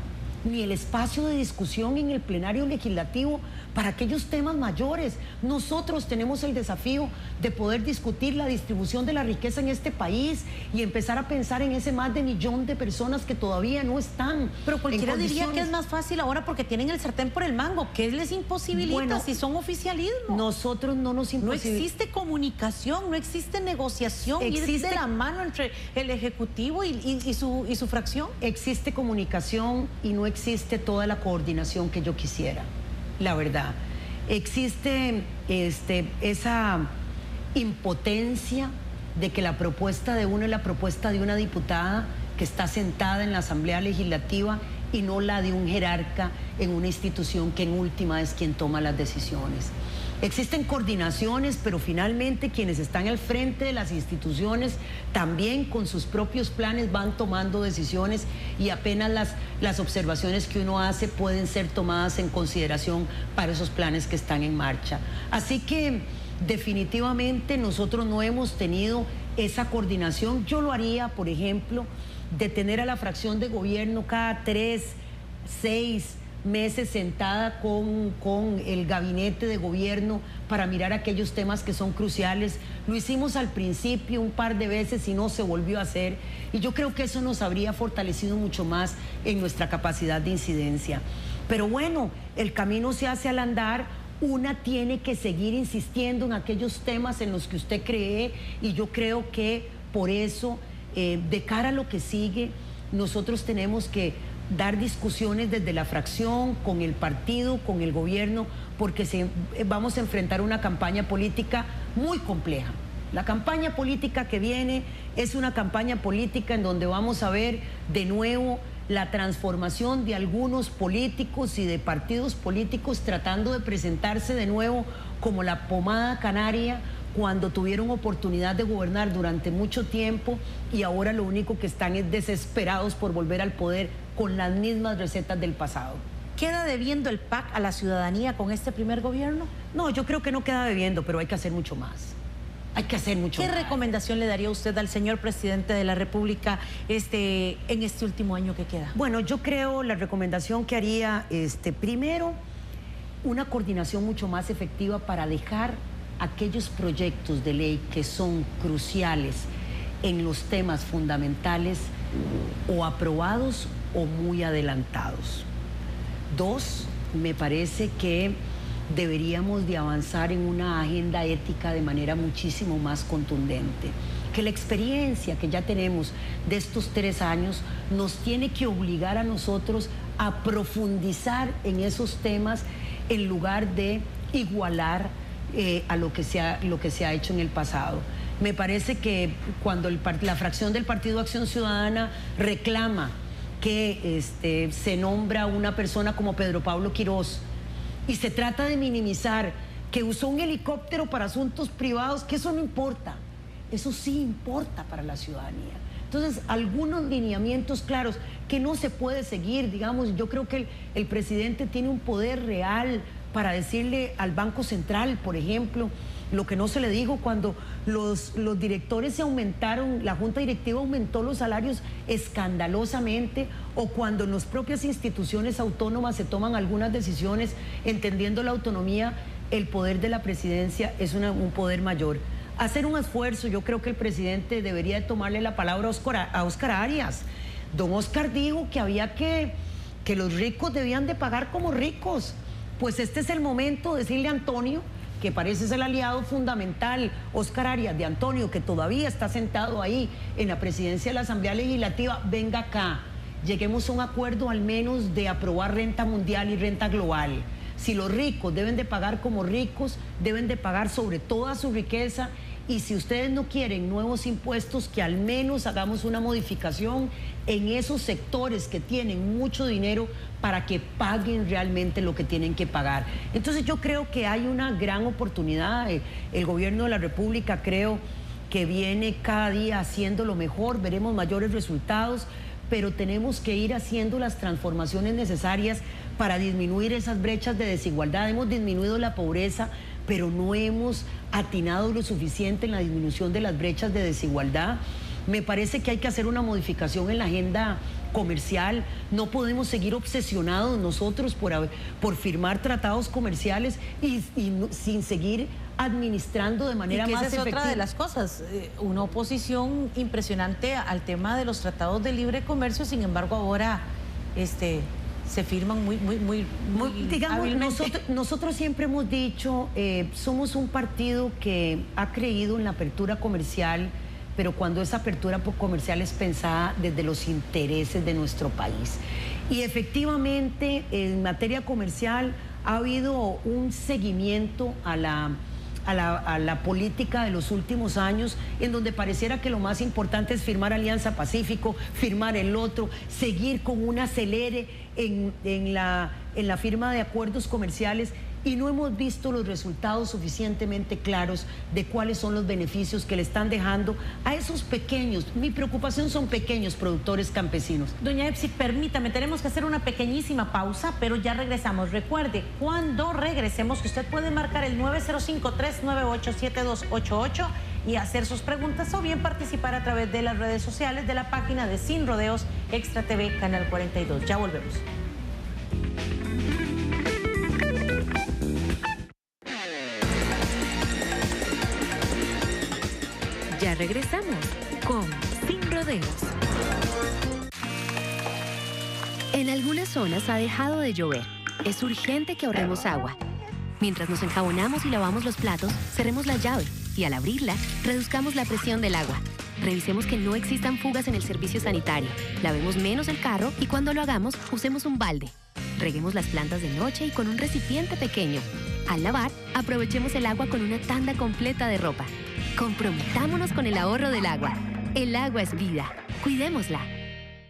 ni el espacio de discusión en el plenario legislativo para aquellos temas mayores. Nosotros tenemos el desafío de poder discutir la distribución de la riqueza en este país y empezar a pensar en ese más de 1 millón de personas que todavía no están. Pero cualquiera diría que es más fácil ahora porque tienen el sartén por el mango. ¿Qué les imposibilita si son oficialismo? Nosotros no nos imposibilita. No existe comunicación, no existe negociación, ir de la mano entre el Ejecutivo y su fracción. Existe comunicación y no existe toda la coordinación que yo quisiera. La verdad, existe esa impotencia de que la propuesta de uno es la propuesta de una diputada que está sentada en la Asamblea Legislativa y no la de un jerarca en una institución que en última es quien toma las decisiones. Existen coordinaciones, pero finalmente quienes están al frente de las instituciones también con sus propios planes van tomando decisiones y apenas las observaciones que uno hace pueden ser tomadas en consideración para esos planes que están en marcha. Así que definitivamente nosotros no hemos tenido esa coordinación. Yo lo haría, por ejemplo, de tener a la fracción de gobierno cada 3, 6 meses sentada con el gabinete de gobierno para mirar aquellos temas que son cruciales. Lo hicimos al principio un par de veces y no se volvió a hacer, y yo creo que eso nos habría fortalecido mucho más en nuestra capacidad de incidencia. Pero bueno, el camino se hace al andar. Una tiene que seguir insistiendo en aquellos temas en los que usted cree, y yo creo que por eso, de cara a lo que sigue, nosotros tenemos que dar discusiones desde la fracción, con el partido, con el gobierno, porque vamos a enfrentar una campaña política muy compleja. La campaña política que viene es una campaña política en donde vamos a ver de nuevo la transformación de algunos políticos y de partidos políticos tratando de presentarse de nuevo como la pomada canaria cuando tuvieron oportunidad de gobernar durante mucho tiempo, y ahora lo único que están es desesperados por volver al poder con las mismas recetas del pasado. ¿Queda debiendo el PAC a la ciudadanía con este primer gobierno? No, yo creo que no queda debiendo, pero hay que hacer mucho más. Hay que hacer mucho más. ¿Qué recomendación le daría usted al señor presidente de la República en este último año que queda? Bueno, yo creo la recomendación que haría, primero, una coordinación mucho más efectiva para dejar aquellos proyectos de ley que son cruciales en los temas fundamentales o aprobados o muy adelantados. 2, me parece que deberíamos de avanzar en una agenda ética de manera muchísimo más contundente. Que la experiencia que ya tenemos de estos 3 años nos tiene que obligar a nosotros a profundizar en esos temas en lugar de igualar a lo que se ha hecho en el pasado. Me parece que cuando la fracción del Partido Acción Ciudadana reclama que se nombra una persona como Pedro Pablo Quirós y se trata de minimizar que usó un helicóptero para asuntos privados, que eso no importa, eso sí importa para la ciudadanía. Entonces, algunos lineamientos claros que no se puede seguir, digamos, yo creo que el presidente tiene un poder real para decirle al Banco Central, por ejemplo, lo que no se le dijo cuando los directores se aumentaron, la Junta Directiva aumentó los salarios escandalosamente, o cuando en las propias instituciones autónomas se toman algunas decisiones entendiendo la autonomía, el poder de la presidencia es un poder mayor. Hacer un esfuerzo, yo creo que el presidente debería de tomarle la palabra a Óscar Arias. Don Óscar dijo que los ricos debían de pagar como ricos. Pues este es el momento de decirle a Antonio, que parece ser el aliado fundamental, Óscar Arias, de Antonio, que todavía está sentado ahí en la presidencia de la Asamblea Legislativa, venga acá, lleguemos a un acuerdo al menos de aprobar renta mundial y renta global. Si los ricos deben de pagar como ricos, deben de pagar sobre toda su riqueza, y si ustedes no quieren nuevos impuestos, que al menos hagamos una modificación en esos sectores que tienen mucho dinero para que paguen realmente lo que tienen que pagar. Entonces yo creo que hay una gran oportunidad. El gobierno de la República creo que viene cada día haciendo lo mejor, veremos mayores resultados, pero tenemos que ir haciendo las transformaciones necesarias para disminuir esas brechas de desigualdad. Hemos disminuido la pobreza, pero no hemos atinado lo suficiente en la disminución de las brechas de desigualdad. Me parece que hay que hacer una modificación en la agenda comercial. No podemos seguir obsesionados nosotros por firmar tratados comerciales y sin seguir administrando de manera más efectiva. Esa es otra de las cosas, una oposición impresionante al tema de los tratados de libre comercio, sin embargo ahora se firman muy digamos, hábilmente. nosotros siempre hemos dicho, somos un partido que ha creído en la apertura comercial, pero cuando esa apertura comercial es pensada desde los intereses de nuestro país. Y efectivamente, en materia comercial ha habido un seguimiento a la política de los últimos años, en donde pareciera que lo más importante es firmar Alianza Pacífico, firmar el otro, seguir con un acelere en la firma de acuerdos comerciales, y no hemos visto los resultados suficientemente claros de cuáles son los beneficios que le están dejando a esos pequeños, mi preocupación son pequeños productores campesinos. Doña Epsi, permítame, tenemos que hacer una pequeñísima pausa, pero ya regresamos. Recuerde, cuando regresemos, que usted puede marcar el 905-398-7288 y hacer sus preguntas o bien participar a través de las redes sociales de la página de Sin Rodeos Extra TV Canal 42. Ya volvemos. Ya regresamos con Sin Rodeos. En algunas zonas ha dejado de llover. Es urgente que ahorremos agua. Mientras nos enjabonamos y lavamos los platos, cerremos la llave y al abrirla, reduzcamos la presión del agua. Revisemos que no existan fugas en el servicio sanitario. Lavemos menos el carro y cuando lo hagamos, usemos un balde. Reguemos las plantas de noche y con un recipiente pequeño. Al lavar, aprovechemos el agua con una tanda completa de ropa. Comprometámonos con el ahorro del agua. El agua es vida. Cuidémosla.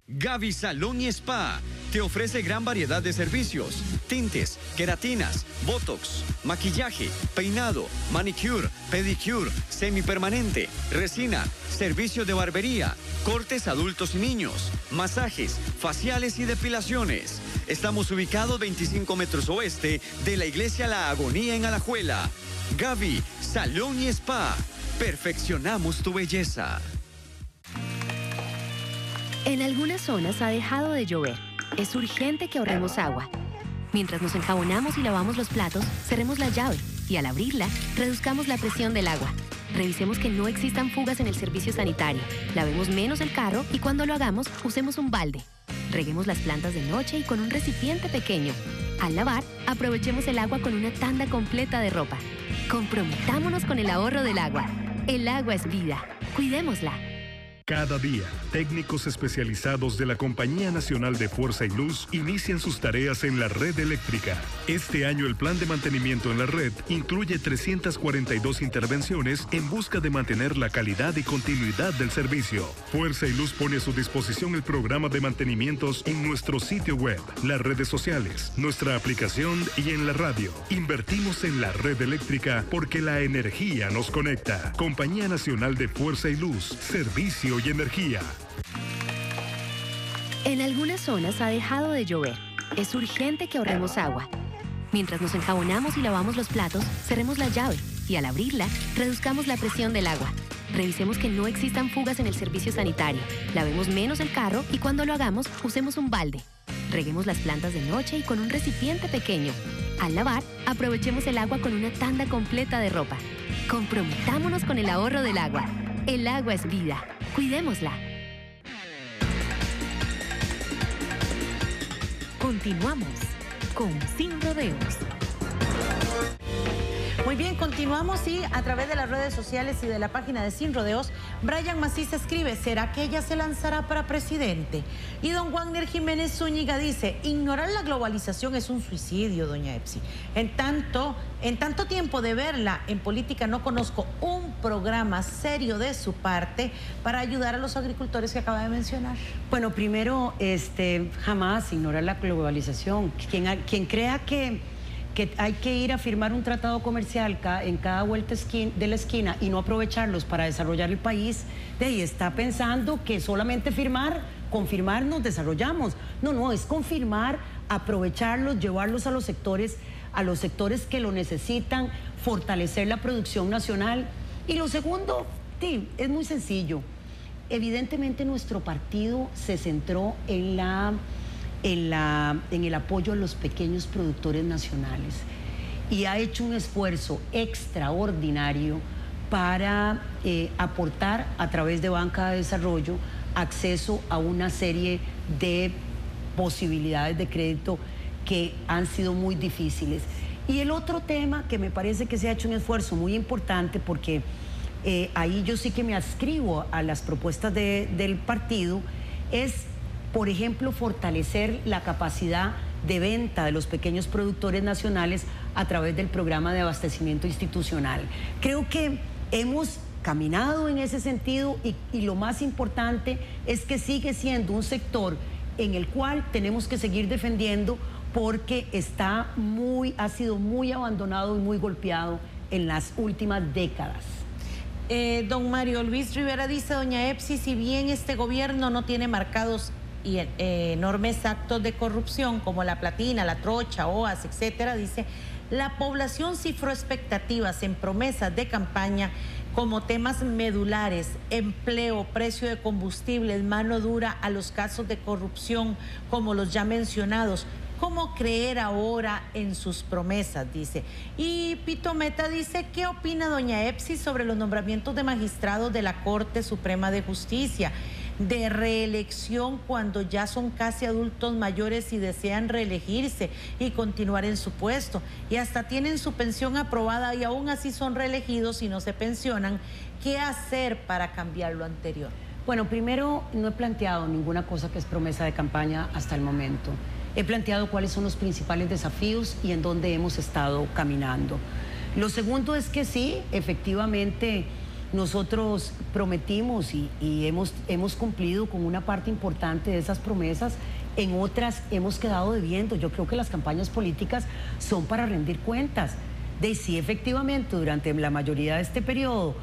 Gavi Salón y Spa te ofrece gran variedad de servicios: tintes, queratinas, botox, maquillaje, peinado, manicure, pedicure, semipermanente, resina, servicio de barbería, cortes adultos y niños, masajes, faciales y depilaciones. Estamos ubicados 25 metros oeste de la iglesia La Agonía en Alajuela. Gavi Salón y Spa. Perfeccionamos tu belleza. En algunas zonas ha dejado de llover. Es urgente que ahorremos agua. Mientras nos enjabonamos y lavamos los platos, cerremos la llave y al abrirla, reduzcamos la presión del agua. Revisemos que no existan fugas en el servicio sanitario. Lavemos menos el carro y cuando lo hagamos, usemos un balde. Reguemos las plantas de noche y con un recipiente pequeño. Al lavar, aprovechemos el agua con una tanda completa de ropa. Comprometámonos con el ahorro del agua. El agua es vida. Cuidémosla. Cada día, técnicos especializados de la Compañía Nacional de Fuerza y Luz inician sus tareas en la red eléctrica. Este año el plan de mantenimiento en la red incluye 342 intervenciones en busca de mantener la calidad y continuidad del servicio. Fuerza y Luz pone a su disposición el programa de mantenimientos en nuestro sitio web, las redes sociales, nuestra aplicación y en la radio. Invertimos en la red eléctrica porque la energía nos conecta. Compañía Nacional de Fuerza y Luz, servicio y energía. En algunas zonas ha dejado de llover. Es urgente que ahorremos agua. Mientras nos enjabonamos y lavamos los platos, cerremos la llave y al abrirla, reduzcamos la presión del agua. Revisemos que no existan fugas en el servicio sanitario. Lavemos menos el carro y cuando lo hagamos, usemos un balde. Reguemos las plantas de noche y con un recipiente pequeño. Al lavar, aprovechemos el agua con una tanda completa de ropa. Comprometámonos con el ahorro del agua. El agua es vida. Cuidémosla. Continuamos con Sin Rodeos. Muy bien, continuamos y a través de las redes sociales y de la página de Sin Rodeos, Brian Macís escribe: ¿será que ella se lanzará para presidente? Y don Wagner Jiménez Zúñiga dice: ignorar la globalización es un suicidio, doña Epsi. En tanto tiempo de verla en política, no conozco un programa serio de su parte para ayudar a los agricultores que acaba de mencionar. Bueno, primero, jamás ignorar la globalización. Quien crea que hay que ir a firmar un tratado comercial en cada vuelta de la esquina y no aprovecharlos para desarrollar el país, de ahí está pensando que solamente con firmar nos desarrollamos. No, es confirmar, aprovecharlos, llevarlos a los sectores que lo necesitan, fortalecer la producción nacional. Y lo segundo, sí, es muy sencillo. Evidentemente nuestro partido se centró en el apoyo a los pequeños productores nacionales y ha hecho un esfuerzo extraordinario para aportar a través de banca de desarrollo acceso a una serie de posibilidades de crédito que han sido muy difíciles. Y el otro tema que me parece que se ha hecho un esfuerzo muy importante, porque ahí yo sí que me adscribo a las propuestas del partido, es, por ejemplo, fortalecer la capacidad de venta de los pequeños productores nacionales a través del programa de abastecimiento institucional. Creo que hemos caminado en ese sentido y lo más importante es que sigue siendo un sector en el cual tenemos que seguir defendiendo porque ha sido muy abandonado y muy golpeado en las últimas décadas. Don Mario Luis Rivera dice, doña Epsi, si bien este gobierno no tiene marcados y enormes actos de corrupción como la platina, la trocha, OAS, etcétera, dice, la población cifró expectativas en promesas de campaña como temas medulares, empleo, precio de combustibles, mano dura a los casos de corrupción como los ya mencionados. ¿Cómo creer ahora en sus promesas?, dice. Y Pito Meta dice, ¿qué opina doña Epsi sobre los nombramientos de magistrados de la Corte Suprema de Justicia? De reelección cuando ya son casi adultos mayores y desean reelegirse y continuar en su puesto. Y hasta tienen su pensión aprobada y aún así son reelegidos y no se pensionan. ¿Qué hacer para cambiar lo anterior? Bueno, primero, no he planteado ninguna cosa que es promesa de campaña hasta el momento. He planteado cuáles son los principales desafíos y en dónde hemos estado caminando. Lo segundo es que sí, efectivamente, nosotros prometimos y hemos cumplido con una parte importante de esas promesas. En otras hemos quedado debiendo. Yo creo que las campañas políticas son para rendir cuentas. De si efectivamente durante la mayoría de este periodo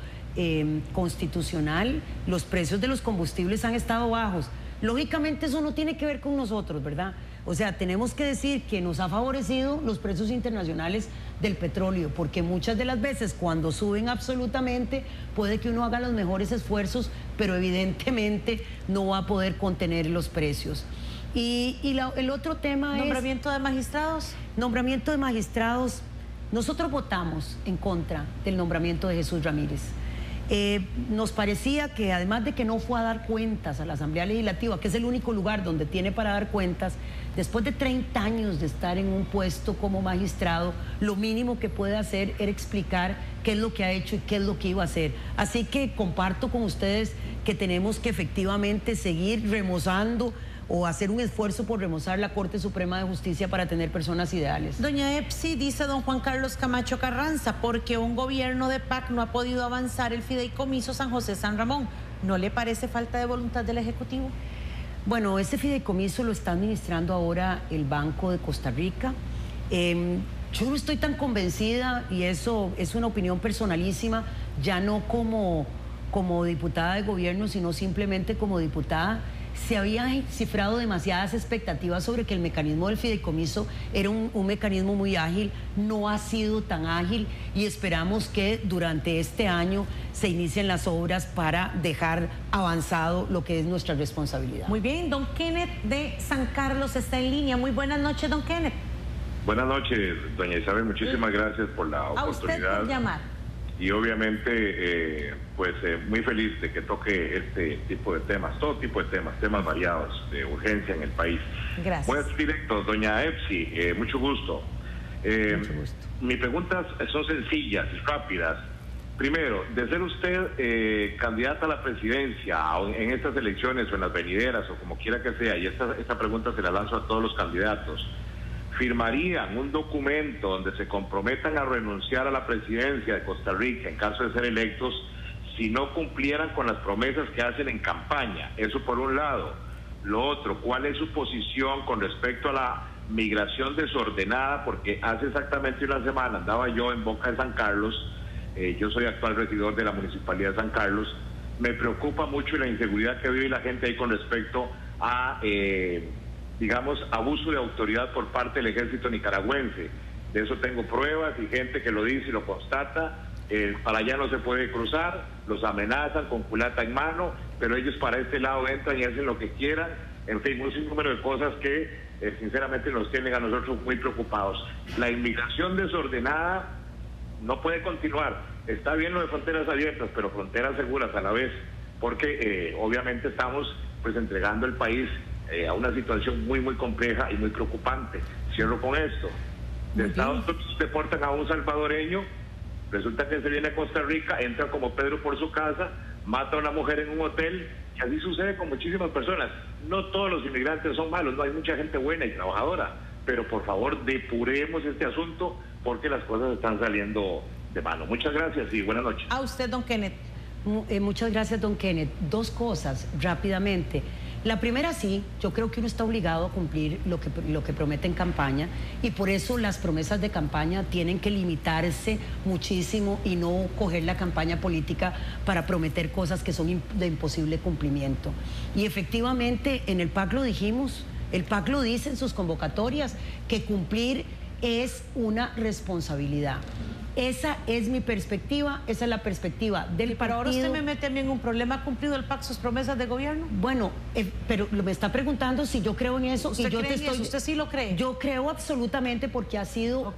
constitucional los precios de los combustibles han estado bajos. Lógicamente eso no tiene que ver con nosotros, ¿verdad? O sea, tenemos que decir que nos ha favorecido los precios internacionales del petróleo, porque muchas de las veces cuando suben absolutamente puede que uno haga los mejores esfuerzos, pero evidentemente no va a poder contener los precios. El otro tema es... ¿Nombramiento de magistrados? Nombramiento de magistrados. Nosotros votamos en contra del nombramiento de Jesús Ramírez. Nos parecía que además de que no fue a dar cuentas a la Asamblea Legislativa, que es el único lugar donde tiene para dar cuentas, después de 30 años de estar en un puesto como magistrado, lo mínimo que puede hacer era explicar qué es lo que ha hecho y qué es lo que iba a hacer. Así que comparto con ustedes que tenemos que efectivamente seguir remozando o hacer un esfuerzo por remozar la Corte Suprema de Justicia para tener personas ideales. Doña Epsi, dice don Juan Carlos Camacho Carranza, porque un gobierno de PAC no ha podido avanzar el fideicomiso San José San Ramón. ¿No le parece falta de voluntad del Ejecutivo? Bueno, ese fideicomiso lo está administrando ahora el Banco de Costa Rica. Yo no estoy tan convencida, y eso es una opinión personalísima, ya no como diputada de gobierno, sino simplemente como diputada. Se habían cifrado demasiadas expectativas sobre que el mecanismo del fideicomiso era un mecanismo muy ágil. No ha sido tan ágil y esperamos que durante este año se inicien las obras para dejar avanzado lo que es nuestra responsabilidad. Muy bien, don Kenneth de San Carlos está en línea. Muy buenas noches, don Kenneth. Buenas noches, doña Isabel. Muchísimas gracias por la oportunidad. A usted por llamar. Y obviamente, muy feliz de que toque este tipo de temas, todo tipo de temas variados, de urgencia en el país. Gracias. Voy a ser directo, doña Epsi, mucho gusto. Mucho gusto. Mis preguntas son sencillas y rápidas. Primero, de ser usted candidata a la presidencia en estas elecciones o en las venideras o como quiera que sea, y esta pregunta se la lanzo a todos los candidatos, ¿firmarían un documento donde se comprometan a renunciar a la presidencia de Costa Rica en caso de ser electos si no cumplieran con las promesas que hacen en campaña? Eso por un lado. Lo otro, ¿cuál es su posición con respecto a la migración desordenada? Porque hace exactamente una semana andaba yo en Boca de San Carlos, yo soy actual regidor de la Municipalidad de San Carlos, me preocupa mucho la inseguridad que vive la gente ahí con respecto a... digamos, abuso de autoridad por parte del ejército nicaragüense. De eso tengo pruebas y gente que lo dice y lo constata. Para allá no se puede cruzar, los amenazan con culata en mano, pero ellos para este lado entran y hacen lo que quieran. En fin, un sinnúmero de cosas que sinceramente nos tienen a nosotros muy preocupados. La inmigración desordenada no puede continuar. Está bien lo de fronteras abiertas, pero fronteras seguras a la vez, porque obviamente estamos pues entregando el país a una situación muy compleja y muy preocupante. Cierro con esto. De Estados Unidos deportan a un salvadoreño, resulta que se viene a Costa Rica, entra como Pedro por su casa, mata a una mujer en un hotel, y así sucede con muchísimas personas. No todos los inmigrantes son malos, no, hay mucha gente buena y trabajadora, pero por favor depuremos este asunto porque las cosas están saliendo de mano. Muchas gracias y buenas noches. A usted, don Kenneth. Muchas gracias, don Kenneth. Dos cosas rápidamente. La primera sí, yo creo que uno está obligado a cumplir lo que promete en campaña y por eso las promesas de campaña tienen que limitarse muchísimo y no coger la campaña política para prometer cosas que son de imposible cumplimiento. Y efectivamente en el PAC lo dijimos, el PAC lo dice en sus convocatorias, que cumplir es una responsabilidad. Esa es mi perspectiva, esa es la perspectiva del partido. Pero ahora usted me mete a mí en un problema. ¿Ha cumplido el PAC sus promesas de gobierno? Bueno, pero me está preguntando si yo creo en eso. ¿Usted cree en eso? ¿Usted sí lo cree? Yo creo absolutamente porque ha sido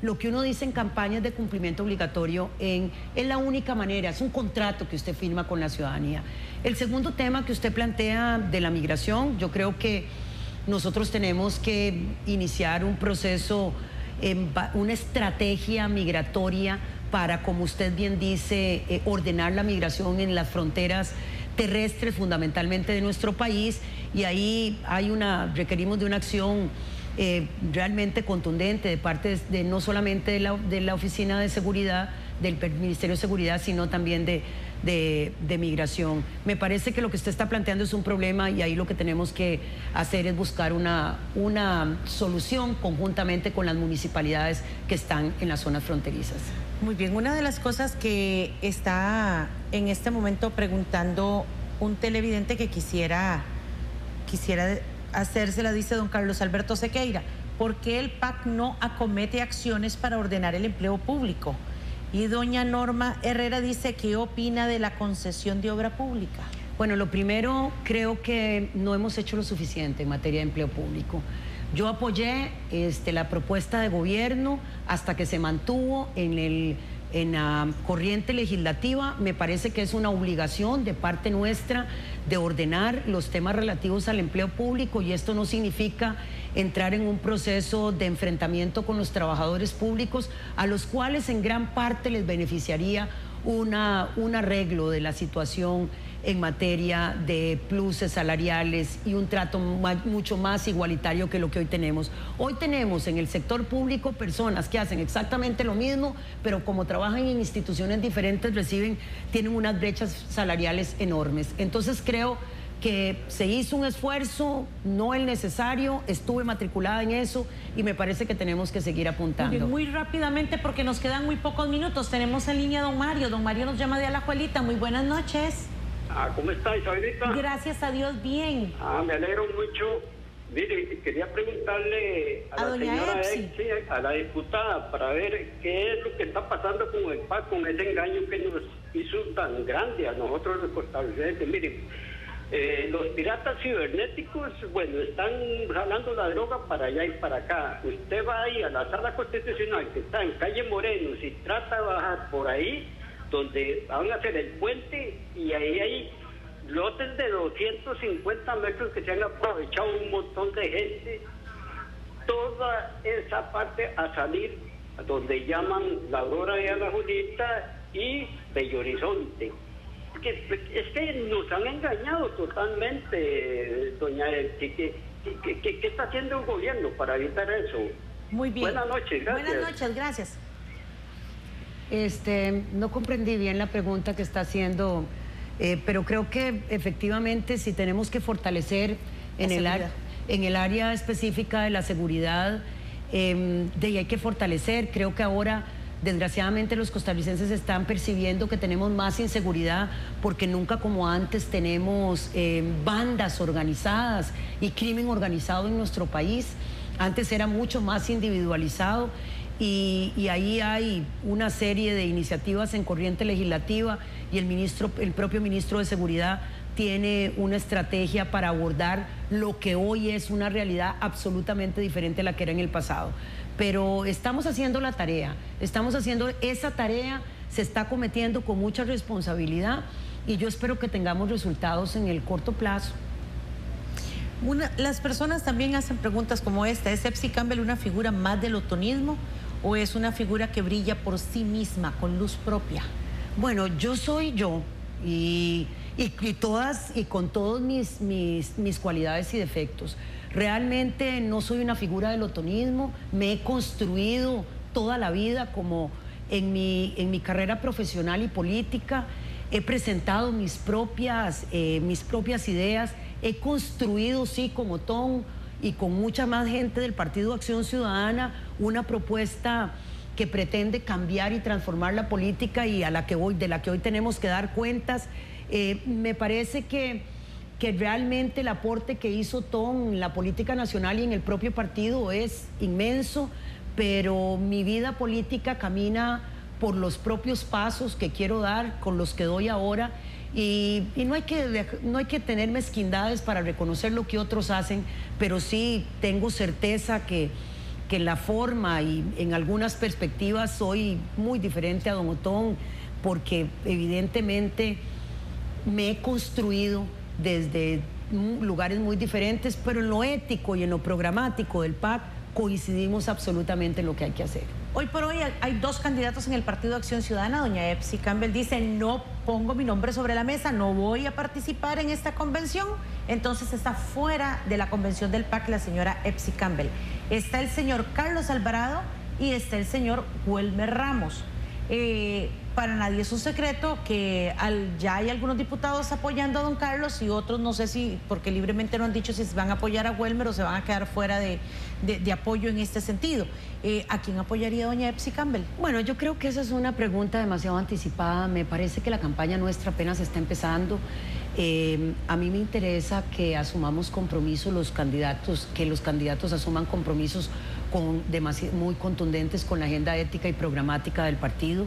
lo que uno dice en campañas de cumplimiento obligatorio, es la única manera, es un contrato que usted firma con la ciudadanía. El segundo tema que usted plantea de la migración, yo creo que nosotros tenemos que iniciar un proceso, una estrategia migratoria para, como usted bien dice, ordenar la migración en las fronteras terrestres fundamentalmente de nuestro país, y ahí requerimos de una acción realmente contundente de parte de no solamente de la Oficina de Seguridad, del Ministerio de Seguridad, sino también de Migración. Me parece que lo que usted está planteando es un problema y ahí lo que tenemos que hacer es buscar una solución conjuntamente con las municipalidades que están en las zonas fronterizas. Muy bien, una de las cosas que está en este momento preguntando un televidente que quisiera hacérsela, dice don Carlos Alberto Sequeira: ¿por qué el PAC no acomete acciones para ordenar el empleo público? Y doña Norma Herrera dice: ¿qué opina de la concesión de obra pública? Bueno, lo primero, creo que no hemos hecho lo suficiente en materia de empleo público. Yo apoyé la propuesta de gobierno hasta que se mantuvo en la corriente legislativa. Me parece que es una obligación de parte nuestra de ordenar los temas relativos al empleo público, y esto no significa entrar en un proceso de enfrentamiento con los trabajadores públicos, a los cuales en gran parte les beneficiaría un arreglo de la situación en materia de pluses salariales y un trato mucho más igualitario que lo que hoy tenemos. Hoy tenemos en el sector público personas que hacen exactamente lo mismo, pero como trabajan en instituciones diferentes tienen unas brechas salariales enormes. Entonces creo que se hizo un esfuerzo, no el necesario, estuve matriculada en eso y me parece que tenemos que seguir apuntando. Muy rápidamente, porque nos quedan muy pocos minutos, tenemos en línea a don Mario. Don Mario nos llama de Alajuelita. Muy buenas noches. ¿Cómo está, Isabelita? Gracias a Dios, bien. Me alegro mucho. Mire, quería preguntarle a la doña señora Epsi, a la diputada, para ver qué es lo que está pasando con el PAC, con ese engaño que nos hizo tan grande a nosotros los costarricenses. Miren, los piratas cibernéticos, bueno, están jalando la droga para allá y para acá. Usted va ahí a la sala constitucional que está en calle Moreno, si trata de bajar por ahí, donde van a hacer el puente, y ahí hay lotes de 250 metros que se han aprovechado un montón de gente. Toda esa parte a salir, donde llaman La Aurora de Alajuelita y Bello Horizonte. Es que nos han engañado totalmente, doña Epsi. ¿Qué está haciendo el gobierno para evitar eso? Muy bien. Buenas noches, gracias. Buenas noches, gracias. No comprendí bien la pregunta que está haciendo, pero creo que efectivamente si tenemos que fortalecer en el área específica de la seguridad, hay que fortalecer. Creo que ahora, desgraciadamente, los costarricenses están percibiendo que tenemos más inseguridad porque nunca como antes tenemos bandas organizadas y crimen organizado en nuestro país. Antes era mucho más individualizado. Y ahí hay una serie de iniciativas en corriente legislativa, y el propio ministro de Seguridad tiene una estrategia para abordar lo que hoy es una realidad absolutamente diferente a la que era en el pasado. Pero estamos haciendo la tarea, esa tarea se está cometiendo con mucha responsabilidad, y yo espero que tengamos resultados en el corto plazo. Las personas también hacen preguntas como esta: ¿es Epsi Campbell una figura más del otonismo o es una figura que brilla por sí misma, con luz propia? Bueno, yo soy yo y con todos mis cualidades y defectos. Realmente no soy una figura del otonismo. Me he construido toda la vida como en mi carrera profesional y política. He presentado mis propias ideas, he construido, sí, con Otón y con mucha más gente del Partido Acción Ciudadana, una propuesta que pretende cambiar y transformar la política y de la que hoy tenemos que dar cuentas. Me parece que realmente el aporte que hizo Tom en la política nacional y en el propio partido es inmenso, pero mi vida política camina por los propios pasos que quiero dar, con los que doy ahora, y no hay que tener mezquindades para reconocer lo que otros hacen, pero sí tengo certeza que en la forma y en algunas perspectivas soy muy diferente a don Otón, porque evidentemente me he construido desde lugares muy diferentes, pero en lo ético y en lo programático del PAC coincidimos absolutamente en lo que hay que hacer. Hoy por hoy hay dos candidatos en el Partido Acción Ciudadana. Doña Epsi Campbell dice: no pongo mi nombre sobre la mesa, no voy a participar en esta convención. Entonces está fuera de la convención del PAC la señora Epsi Campbell. Está el señor Carlos Alvarado y está el señor Welmer Ramos. Para nadie es un secreto que ya hay algunos diputados apoyando a don Carlos y otros no sé si, porque libremente no han dicho si se van a apoyar a Welmer o se van a quedar fuera de apoyo en este sentido. ¿A quién apoyaría doña Epsi Campbell? Bueno, yo creo que esa es una pregunta demasiado anticipada. Me parece que la campaña nuestra apenas está empezando. A mí me interesa que asumamos compromisos que los candidatos asuman compromisos muy contundentes con la agenda ética y programática del partido.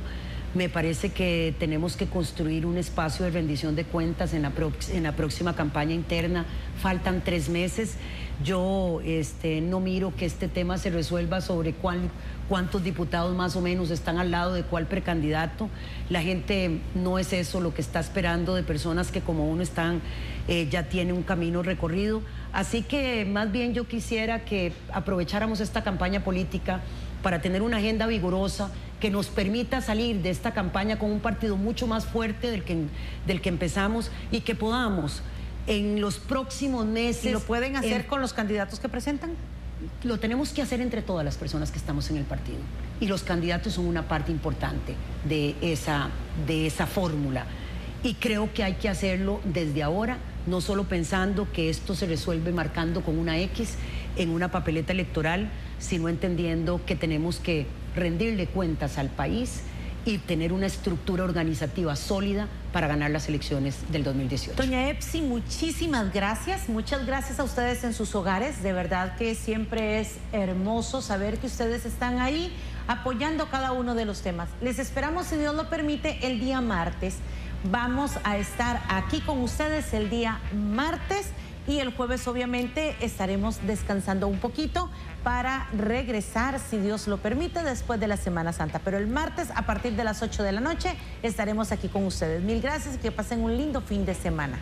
Me parece que tenemos que construir un espacio de rendición de cuentas en la próxima campaña interna. Faltan 3 meses. Yo no miro que este tema se resuelva sobre cuántos diputados más o menos están al lado de cuál precandidato. La gente no es eso lo que está esperando de personas que como uno ya tiene un camino recorrido. Así que más bien yo quisiera que aprovecháramos esta campaña política para tener una agenda vigorosa que nos permita salir de esta campaña con un partido mucho más fuerte del que empezamos y que podamos en los próximos meses... ¿Y lo pueden hacer con los candidatos que presentan? Lo tenemos que hacer entre todas las personas que estamos en el partido. Y los candidatos son una parte importante de esa fórmula. Y creo que hay que hacerlo desde ahora, no solo pensando que esto se resuelve marcando con una X en una papeleta electoral, sino entendiendo que tenemos que rendirle cuentas al país y tener una estructura organizativa sólida para ganar las elecciones del 2018. Doña Epsi, muchísimas gracias. Muchas gracias a ustedes en sus hogares. De verdad que siempre es hermoso saber que ustedes están ahí apoyando cada uno de los temas. Les esperamos, si Dios lo permite, el día martes. Vamos a estar aquí con ustedes el día martes y el jueves obviamente estaremos descansando un poquito para regresar, si Dios lo permite, después de la Semana Santa. Pero el martes a partir de las 8 de la noche estaremos aquí con ustedes. Mil gracias y que pasen un lindo fin de semana.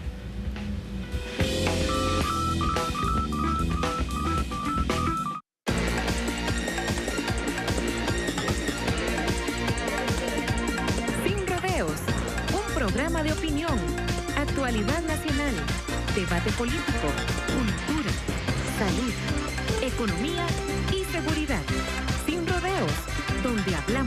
Sin rodeos, un programa de opinión, actualidad nacional, debate político, cultura, salud, economía y seguridad. Sin rodeos, donde hablar